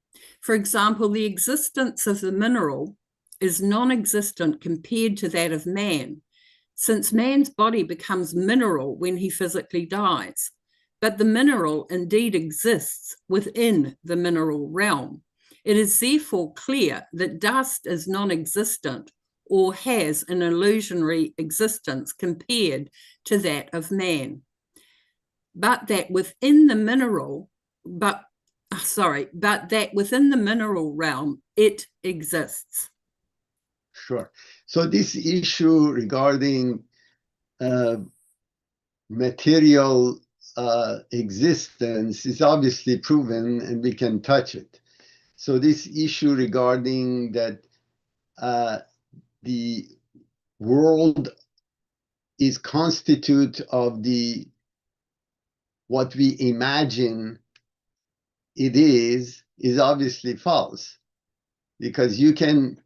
For example, the existence of the mineral is non-existent compared to that of man, since man's body becomes mineral when he physically dies. But the mineral indeed exists within the mineral realm. It is therefore clear that dust is non-existent or has an illusionary existence compared to that of man. But that within the mineral, but that within the mineral realm, it exists. Sure. So this issue regarding material existence is obviously proven, and we can touch it. So this issue regarding that the world is constitute of what we imagine it is obviously false, because you can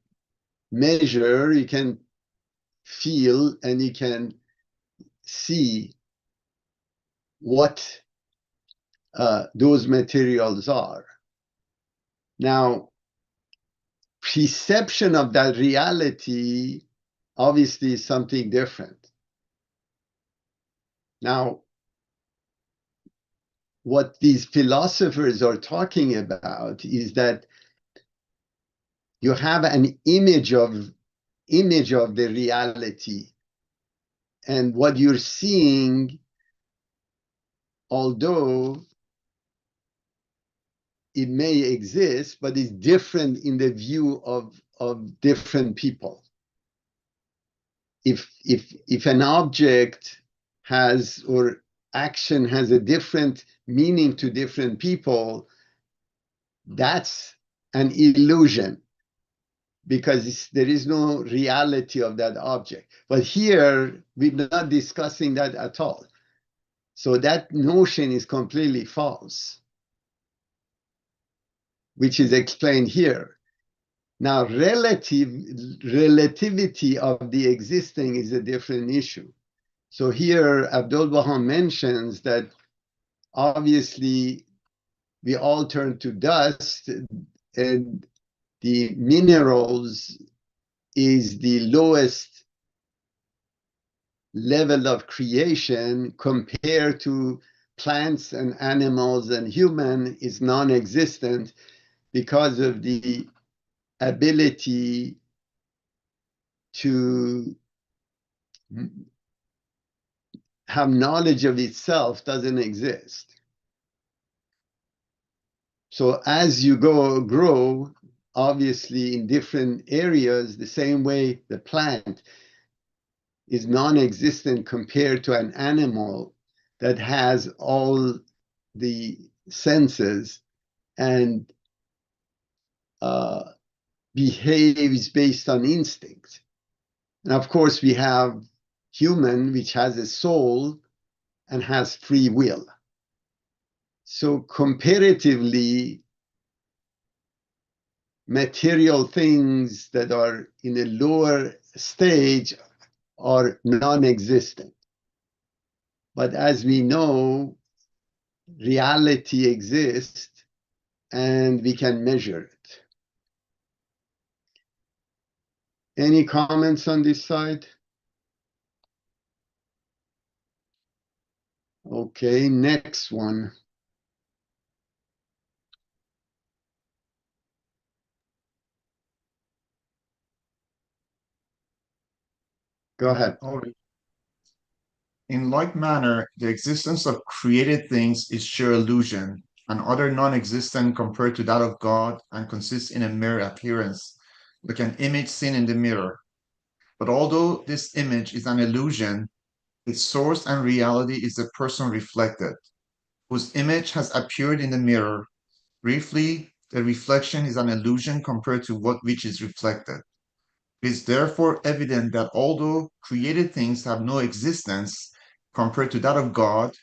measure, you can feel, and you can see what those materials are. Now, perception of that reality obviously is something different. Now, what these philosophers are talking about is that you have an image of the reality, and what you're seeing, although it may exist, but it's different in the view of different people. If an object has, or action has, a different meaning to different people, that's an illusion, because there is no reality of that object. But here, we're not discussing that at all. So that notion is completely false, which is explained here. Now, relativity of the existing is a different issue. So here, Abdul-Baha mentions that obviously we all turn to dust, and the minerals is the lowest level of creation compared to plants and animals, and human is non-existent because of the ability to have knowledge of itself doesn't exist. So as you grow, obviously in different areas, the same way the plant is non-existent compared to an animal that has all the senses and behaves based on instinct. And of course, we have human, which has a soul and has free will. So comparatively, material things that are in a lower stage are non-existent. But as we know, reality exists and we can measure it. Any comments on this side? Okay, next one. Go ahead. All right. In like manner, the existence of created things is sheer illusion, and other non-existent compared to that of God, and consists in a mere appearance, like an image seen in the mirror. But although this image is an illusion, its source and reality is the person reflected, whose image has appeared in the mirror. Briefly, the reflection is an illusion compared to what which is reflected. It is therefore evident that although created things have no existence compared to that of God,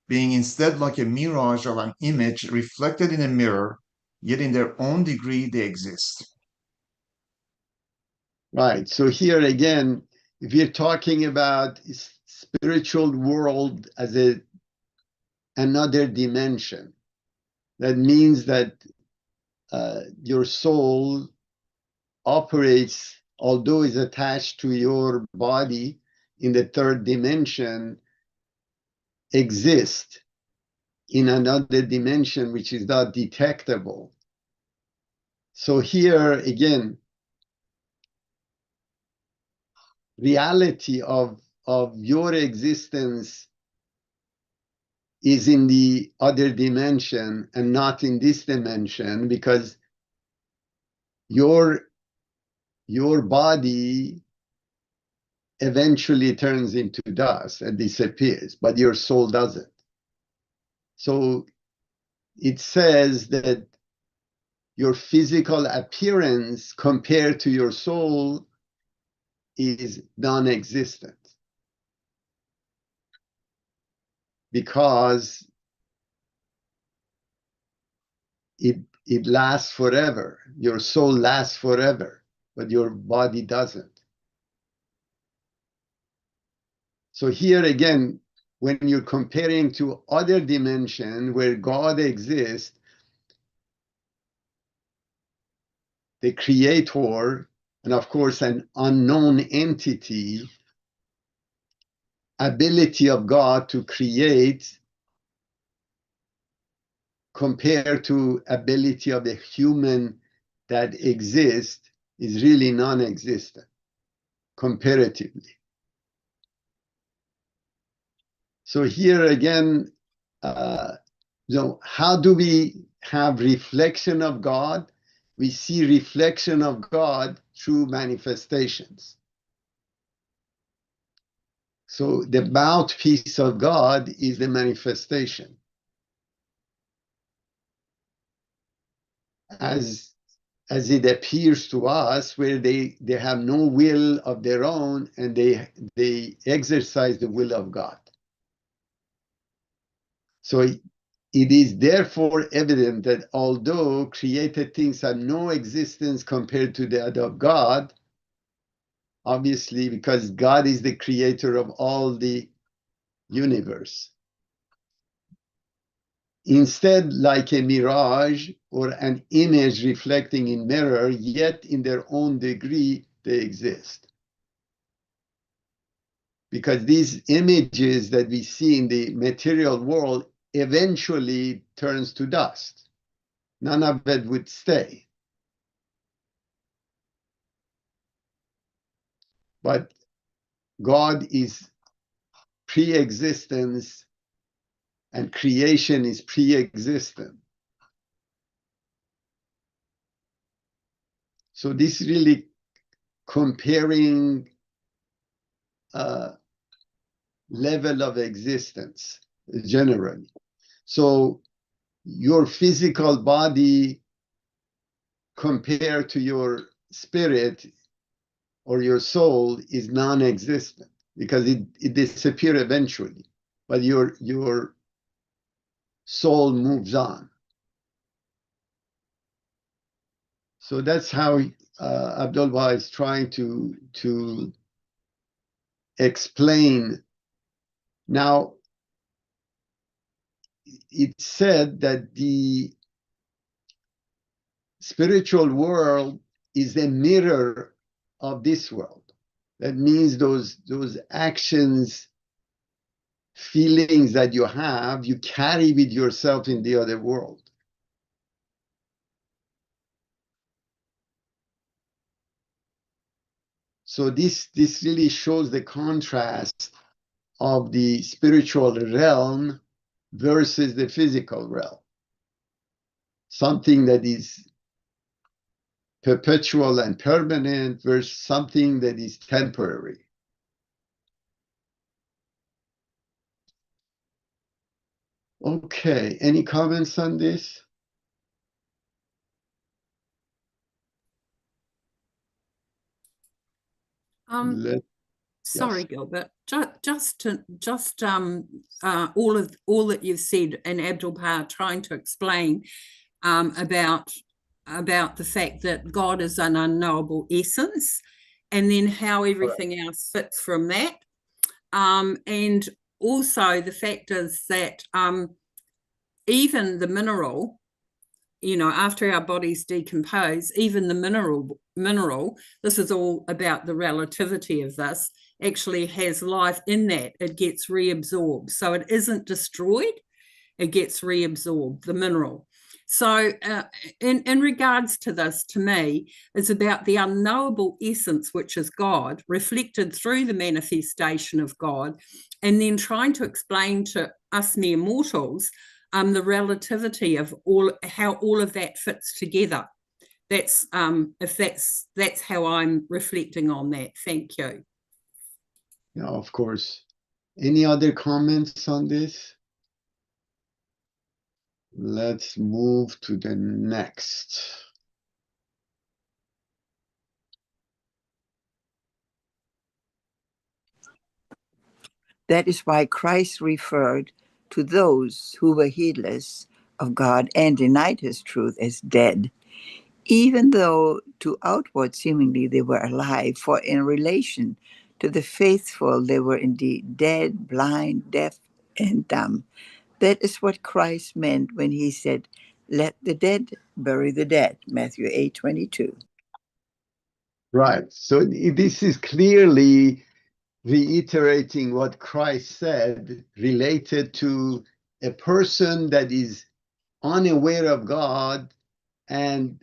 being instead like a mirage of an image reflected in a mirror, yet in their own degree they exist. Right. So here again, if you're talking about spiritual world as another dimension, that means that your soul operates, although is attached to your body in the third dimension, exists in another dimension which is not detectable. So here again, reality of your existence is in the other dimension and not in this dimension, because your body eventually turns into dust and disappears, but your soul doesn't. So it says that your physical appearance compared to your soul is non-existent, because it lasts forever. Your soul lasts forever, but your body doesn't. So here again, when you're comparing to other dimension where God exists, the creator, and of course an unknown entity, ability of God to create compared to ability of a human that exists is really non-existent comparatively. So here again, how do we have reflection of God? We see reflection of God through manifestations. So the mouthpiece of God is the manifestation. As it appears to us, where they have no will of their own and they exercise the will of God. So it is therefore evident that although created things have no existence compared to that of God, obviously because God is the creator of all the universe, instead like a mirage or an image reflecting in mirror, yet in their own degree they exist. Because these images that we see in the material world eventually turns to dust. None of it would stay. But God is pre-existence and creation is pre-existent. So this really comparing level of existence generally. So your physical body compared to your spirit or your soul is non-existent because it disappears eventually, but your soul moves on. So that's how Abdul Baha is trying to explain. Now, it's said that the spiritual world is a mirror of this world. That means those actions, feelings that you have, you carry with yourself in the other world. So this really shows the contrast of the spiritual realm versus the physical realm. Something that is perpetual and permanent versus something that is temporary. Okay, any comments on this? Sorry, Yes. Gilbert. All that you've said, and Abdul-Baha trying to explain about the fact that God is an unknowable essence, and then how everything else fits from that, and also the fact is that even the mineral, you know, after our bodies decompose, even the mineral, this is all about the relativity of this, actually has life in that. It gets reabsorbed. So it isn't destroyed, it gets reabsorbed, the mineral. So in regards to this, to me, it's about the unknowable essence, which is God, reflected through the manifestation of God, and then trying to explain to us mere mortals the relativity of how all of that fits together. That's that's how I'm reflecting on that. Thank you. Yeah, of course. Any other comments on this? Let's move to the next. That is why Christ referred to those who were heedless of God and denied his truth as dead, even though to outward seemingly they were alive, for in relation to the faithful they were indeed dead, blind, deaf, and dumb. That is what Christ meant when he said, "Let the dead bury the dead," Matthew 8:22. Right. So this is clearly reiterating what Christ said related to a person that is unaware of God and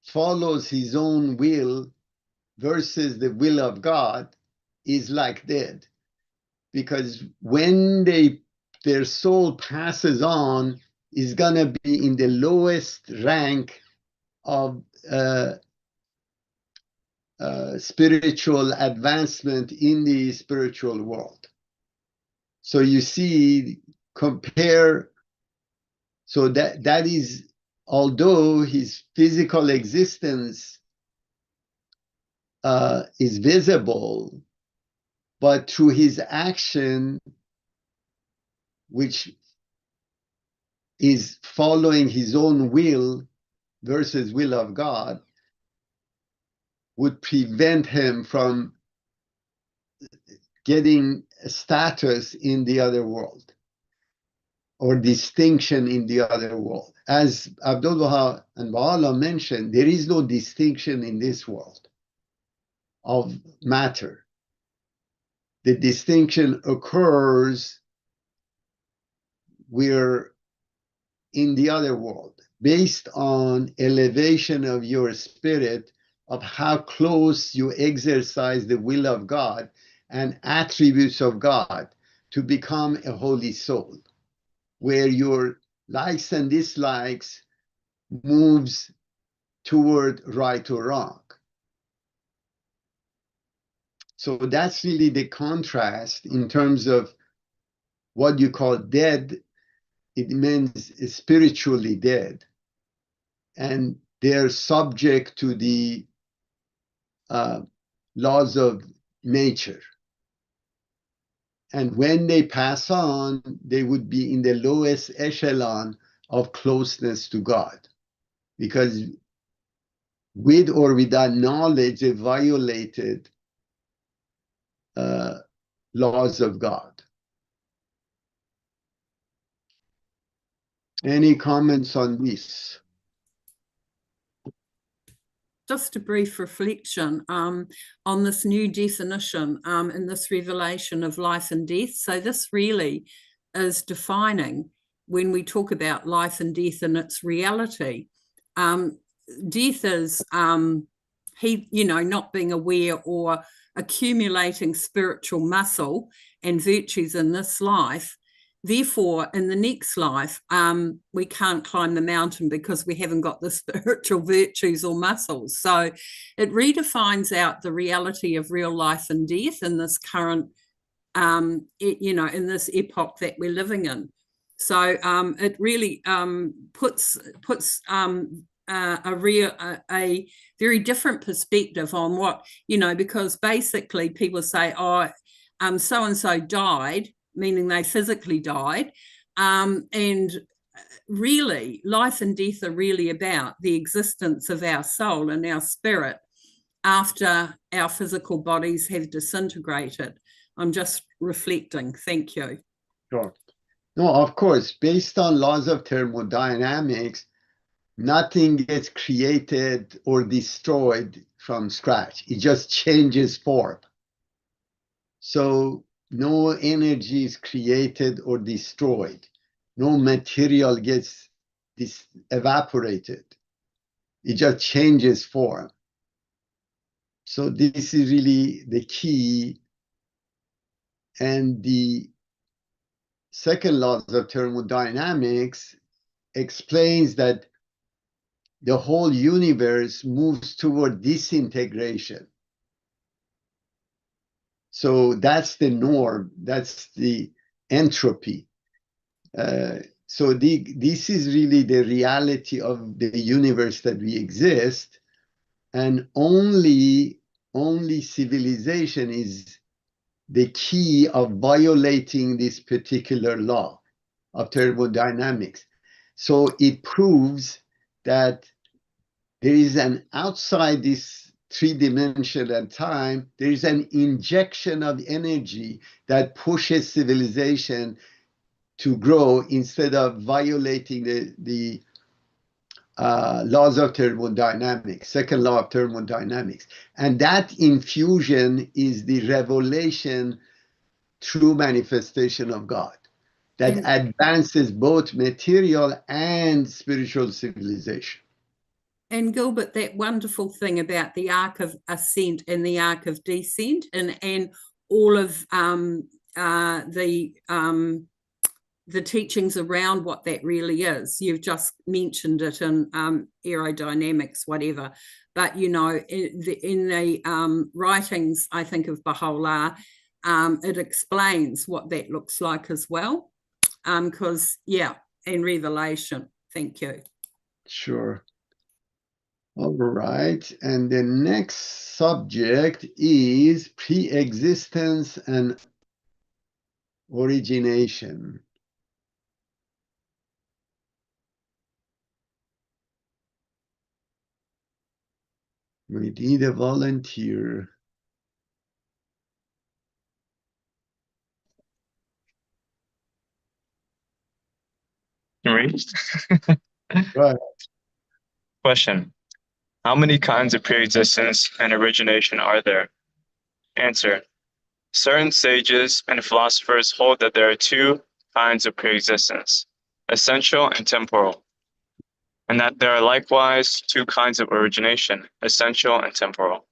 follows his own will versus the will of God is like dead. Because when their soul passes on, is going to be in the lowest rank of spiritual advancement in the spiritual world. So you see, compare, so that is, although his physical existence is visible, but through his action, which is following his own will versus will of God, would prevent him from getting a status in the other world or distinction in the other world. As Abdul-Baha and Baha'u'llah mentioned, there is no distinction in this world of matter. The distinction occurs where in the other world, based on elevation of your spirit, of how close you exercise the will of God and attributes of God to become a holy soul, where your likes and dislikes moves toward right or wrong. So that's really the contrast in terms of what you call dead. It means spiritually dead. And they're subject to the laws of nature. And when they pass on, they would be in the lowest echelon of closeness to God. Because with or without knowledge, they violated laws of God. Any comments on this? Just a brief reflection on this new definition in this revelation of life and death. So this really is defining, when we talk about life and death and its reality, death is he, not being aware or accumulating spiritual muscle and virtues in this life. Therefore, in the next life, we can't climb the mountain because we haven't got the spiritual virtues or muscles. So it redefines out the reality of real life and death in this current, in this epoch that we're living in. So it really puts a very different perspective on what, because basically people say, oh, so-and-so died, meaning they physically died. And really, life and death are really about the existence of our soul and our spirit after our physical bodies have disintegrated. I'm just reflecting. Thank you. Sure. No, of course, based on laws of thermodynamics, nothing gets created or destroyed from scratch. It just changes form. So no energy is created or destroyed. No material gets evaporated. It just changes form. So this is really the key. And the second law of thermodynamics explains that the whole universe moves toward disintegration. So that's the norm, that's the entropy. So this is really the reality of the universe that we exist, and only civilization is the key of violating this particular law of thermodynamics. So it proves that there is an outside this three-dimensional time, there is an injection of energy that pushes civilization to grow instead of violating the laws of thermodynamics, second law of thermodynamics. And that infusion is the revelation, true manifestation of God that advances both material and spiritual civilization. And Gilbert, that wonderful thing about the arc of ascent and the arc of descent, and all of the teachings around what that really is. You've just mentioned it in aerodynamics, whatever. But, in the writings, I think, of Baha'u'llah, it explains what that looks like as well. Because, in Revelation. Thank you. Sure. All right. And the next subject is pre-existence and origination. We need a volunteer. Read. Right. Question. How many kinds of pre-existence and origination are there? Answer. Certain sages and philosophers hold that there are two kinds of pre-existence, essential and temporal, and that there are likewise two kinds of origination, essential and temporal.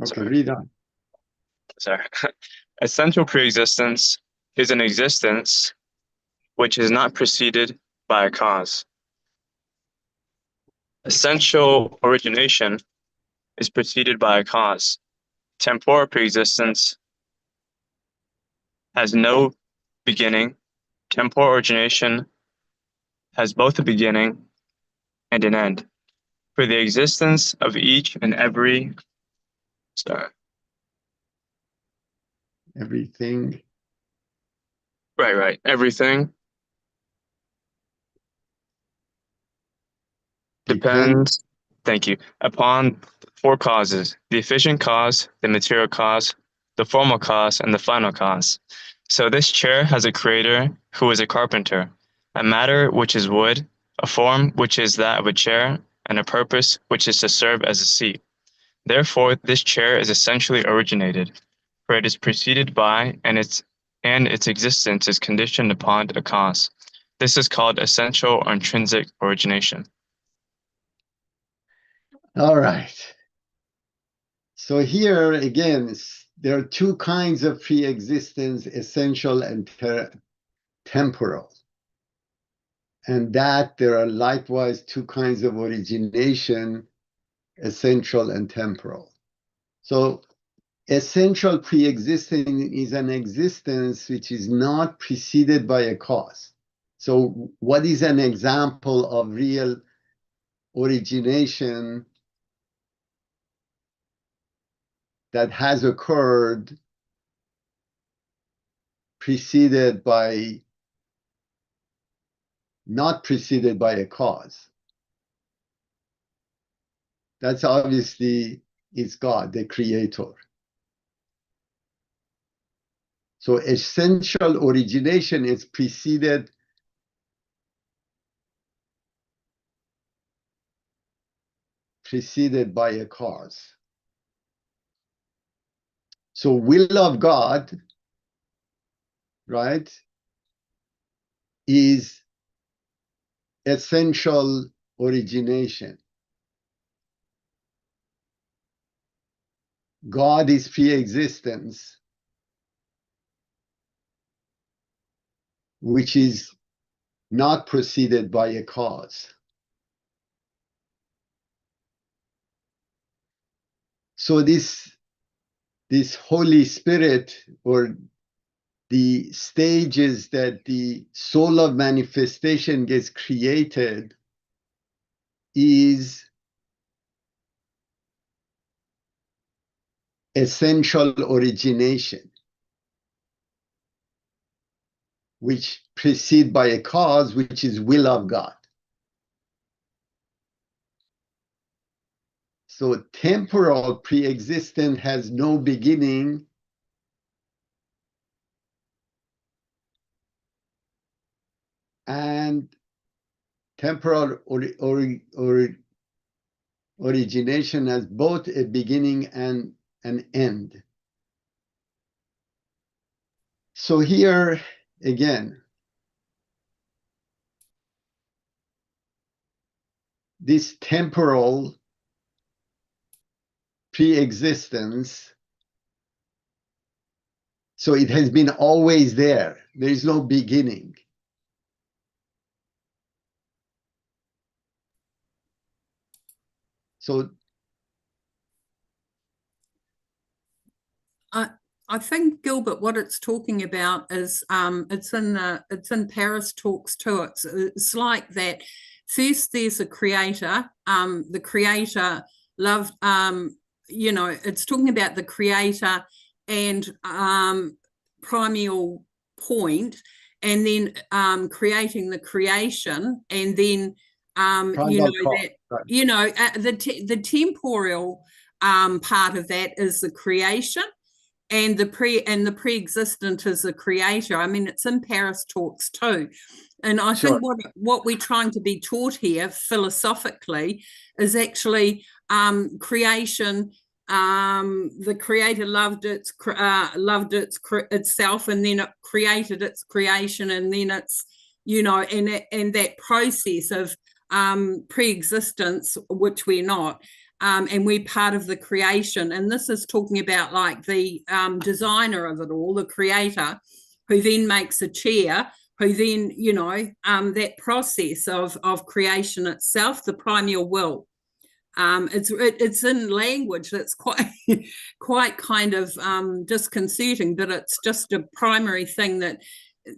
Okay, read on. Sorry. Essential pre-existence is an existence which is not preceded by a cause. Essential origination is preceded by a cause. Temporal pre-existence has no beginning. Temporal origination has both a beginning and an end. For the existence of each and every Everything. Right. Everything depends, thank you, upon four causes: the efficient cause, the material cause, the formal cause, and the final cause. So this chair has a creator who is a carpenter, a matter which is wood, a form which is that of a chair, and a purpose which is to serve as a seat. Therefore, this chair is essentially originated, for it is preceded by, and its existence is conditioned upon a cause. This is called essential or intrinsic origination. All right. So here again, there are two kinds of pre-existence, essential and temporal. And that there are likewise two kinds of origination, essential and temporal. So essential pre-existing is an existence which is not preceded by a cause. So what is an example of real origination that has occurred preceded by, not preceded by a cause? That's obviously is God, the creator. So essential origination is preceded by a cause. So will of God, right, is essential origination. God is pre-existence, which is not preceded by a cause. So this Holy Spirit, or the stages that the soul of manifestation gets created, is essential origination, which precede by a cause, which is will of God. So temporal pre-existent has no beginning, and temporal origination has both a beginning and an end. So here again, this temporal pre-existence, so it has been always there. There is no beginning. So I think, Gilbert, what it's talking about is it's in Paris Talks too. It's like that. First, there's a creator. The creator loved. It's talking about the creator and primeval point, and then creating the creation, and then the temporal part of that is the creation. And the pre-existent is the creator. I mean, it's in Paris Talks too. And I think what we're trying to be taught here philosophically is actually creation. The creator loved itself, and then it created its creation, and then it's and that process of pre-existence, which we're not. And we're part of the creation. And this is talking about like the designer of it all, the creator, who then makes a chair, who then, that process of creation itself, the primeval will. It's in language that's quite kind of disconcerting, but it's just a primary thing that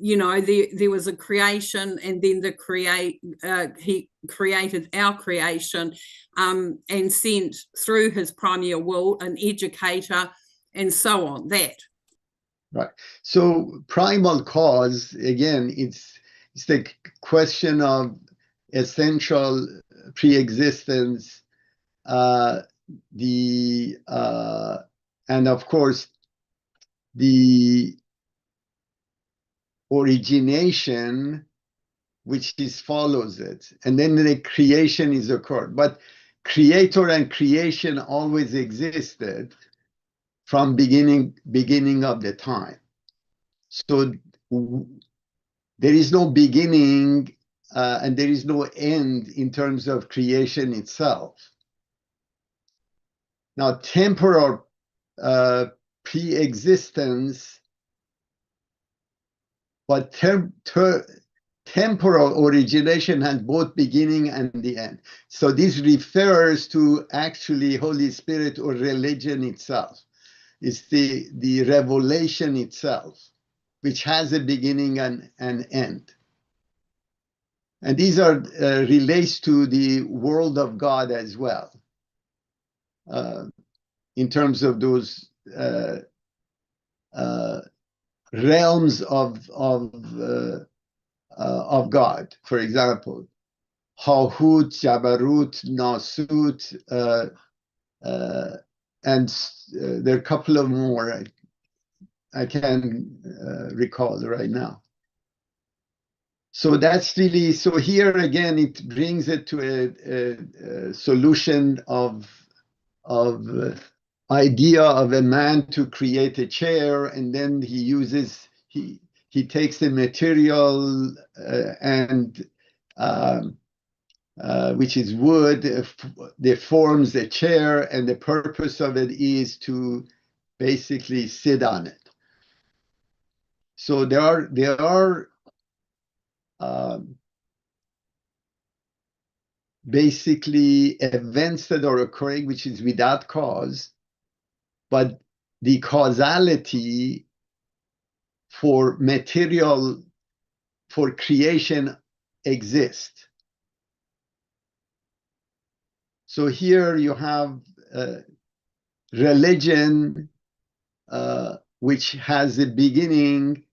there was a creation, and then he created our creation, and sent through his primeval will an educator, and so on. That right. So primal cause, again, it's the question of essential pre-existence, and of course the origination, which follows it, and then the creation is occurred. But creator and creation always existed from beginning of the time. So there is no beginning and there is no end in terms of creation itself. Now, temporal pre-existence, but temporal origination has both beginning and the end. So this refers to actually Holy Spirit or religion itself. It's the revelation itself, which has a beginning and an end. And these are relates to the world of God as well, in terms of those realms of God. For example, Hahut, Jabarut, Nasut, and there are a couple of more I can recall right now. So that's really, so here again, it brings it to a solution of idea of a man to create a chair, and then he takes the material and which is wood, that forms the chair, and the purpose of it is to basically sit on it. So there are basically events that are occurring which is without cause, but the causality for material, for creation exists. So here you have religion, which has a beginning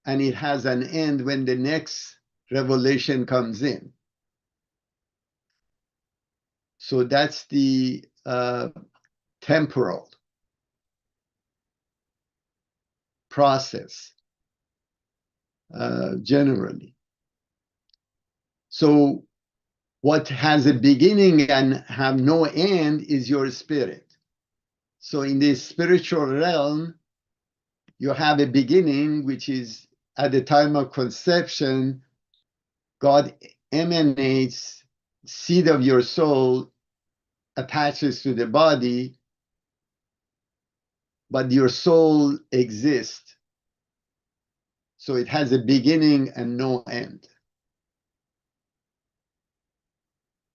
and it has an end when the next revelation comes in. So that's the temporal process generally. So what has a beginning and have no end is your spirit. So in this spiritual realm, you have a beginning, which is at the time of conception, God emanates, seed of your soul attaches to the body, but your soul exists. So it has a beginning and no end.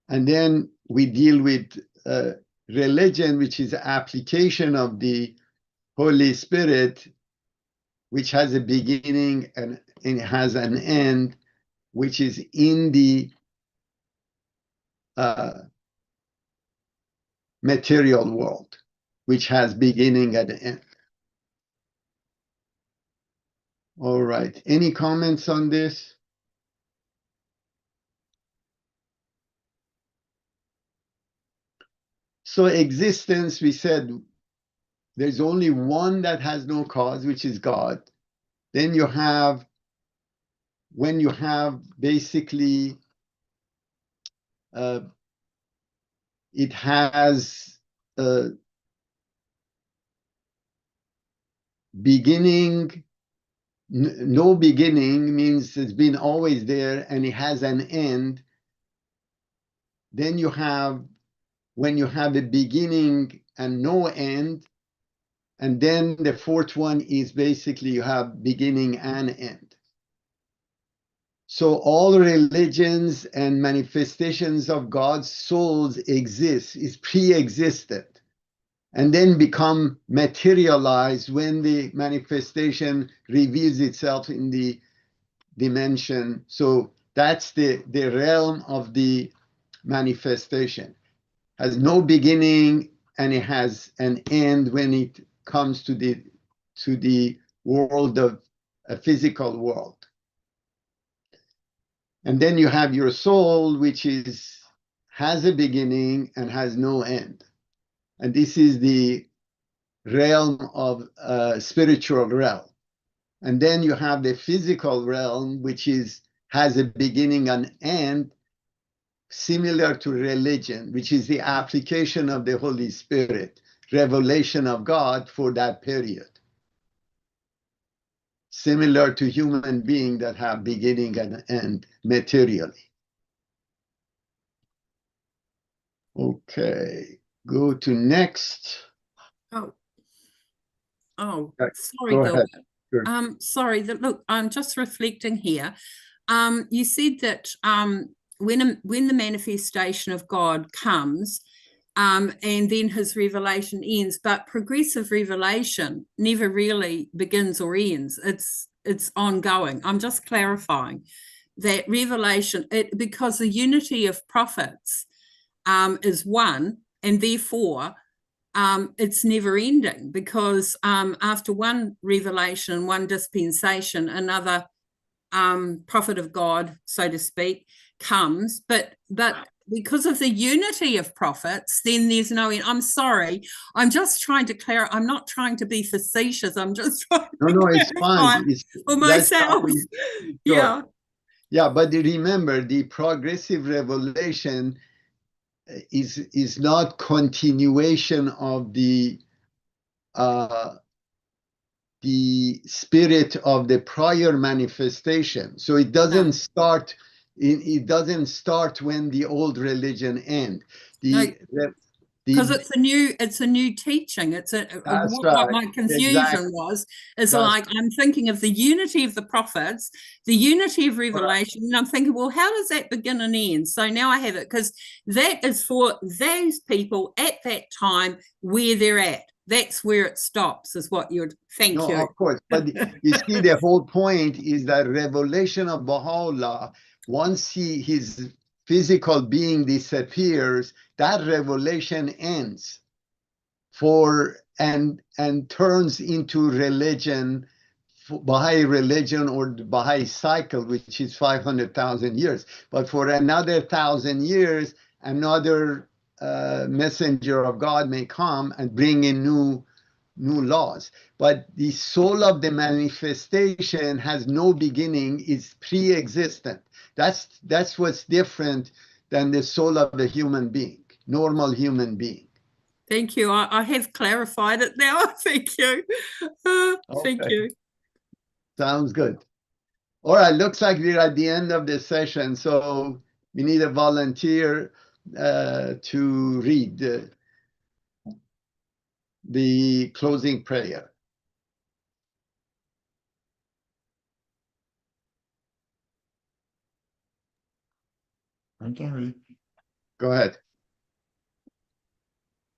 And then we deal with religion, which is application of the Holy Spirit, which has a beginning and it has an end, which is in the material world, which has beginning and end. All right. Any comments on this? So existence, we said, there's only one that has no cause, which is God. Then you have, when you have basically, it has a beginning, no beginning means it's been always there and it has an end. Then you have, when you have a beginning and no end, and then the fourth one is basically you have beginning and end. So all religions and manifestations of God's souls exist, is pre-existent, and then become materialized when the manifestation reveals itself in the dimension. So that's the realm of the manifestation. Has no beginning and it has an end when it comes to the world of a physical world. And then you have your soul, which has a beginning and has no end. And this is the realm of spiritual realm. And then you have the physical realm, which has a beginning and end, similar to religion, which is the application of the Holy Spirit, revelation of God for that period. Similar to human beings that have beginning and end materially. Okay. go to next. Oh, Right, sorry, go Gilbert. ahead. Sure. Sorry, look, I'm just reflecting here. You said that when the manifestation of God comes, and then his revelation ends, but progressive revelation never really begins or ends. It's ongoing. I'm just clarifying that revelation, because the unity of prophets is one, and therefore it's never ending, because after one revelation, one dispensation, another prophet of God, so to speak, comes. But because of the unity of prophets, then there's no end. I'm sorry. I'm just trying to clarify. I'm not trying to be facetious. I'm just trying No, to it's fine. for That's myself. fine. Yeah. Yeah, but remember, the progressive revelation is not continuation of the spirit of the prior manifestation. So it doesn't start. It doesn't start when the old religion ends. Because it's a new teaching. It's what my confusion was is like, I'm thinking of the unity of the prophets, the unity of revelation, and I'm thinking, well, how does that begin and end? So now I have it, because that is for those people at that time where they're at. That's where it stops, is what you're. Thank you. Of course, but you see, the whole point is that revelation of Baha'u'llah, once his physical being disappears, that revelation ends and turns into religion, Baha'i religion, or the Baha'i cycle, which is 500,000 years. But for another 1,000 years, another messenger of God may come and bring in new laws. But the soul of the manifestation has no beginning, is pre-existent. That's what's different than the soul of the human being, normal human being. Thank you. I have clarified it now. Thank you. Thank you. Sounds good. All right, looks like we're at the end of the session, so we need a volunteer to read the closing prayer. I can read. Go ahead.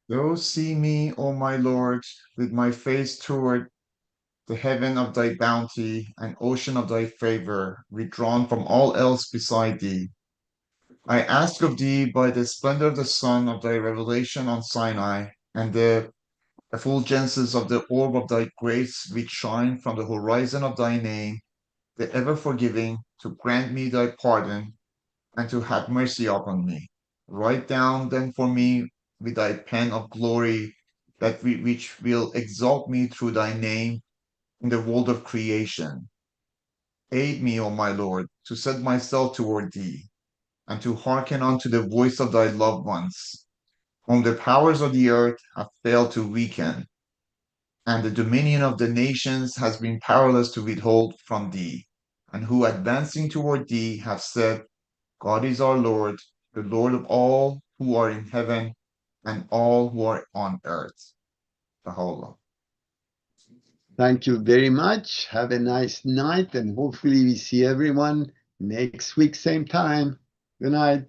Those see me, O my Lord, with my face toward the heaven of thy bounty and ocean of thy favor, withdrawn from all else beside thee. I ask of thee by the splendor of the sun of thy revelation on Sinai, and the effulgences of the orb of thy grace which shine from the horizon of thy name, the ever forgiving, to grant me thy pardon and to have mercy upon me. Write down then for me with thy pen of glory that which will exalt me through thy name in the world of creation. Aid me, O my Lord, to set myself toward thee, and to hearken unto the voice of thy loved ones, whom the powers of the earth have failed to weaken, and the dominion of the nations has been powerless to withhold from thee, and who advancing toward thee have said, God is our Lord, the Lord of all who are in heaven and all who are on earth. Baha'u'llah. Thank you very much. Have a nice night, and hopefully we see everyone next week, same time. Good night.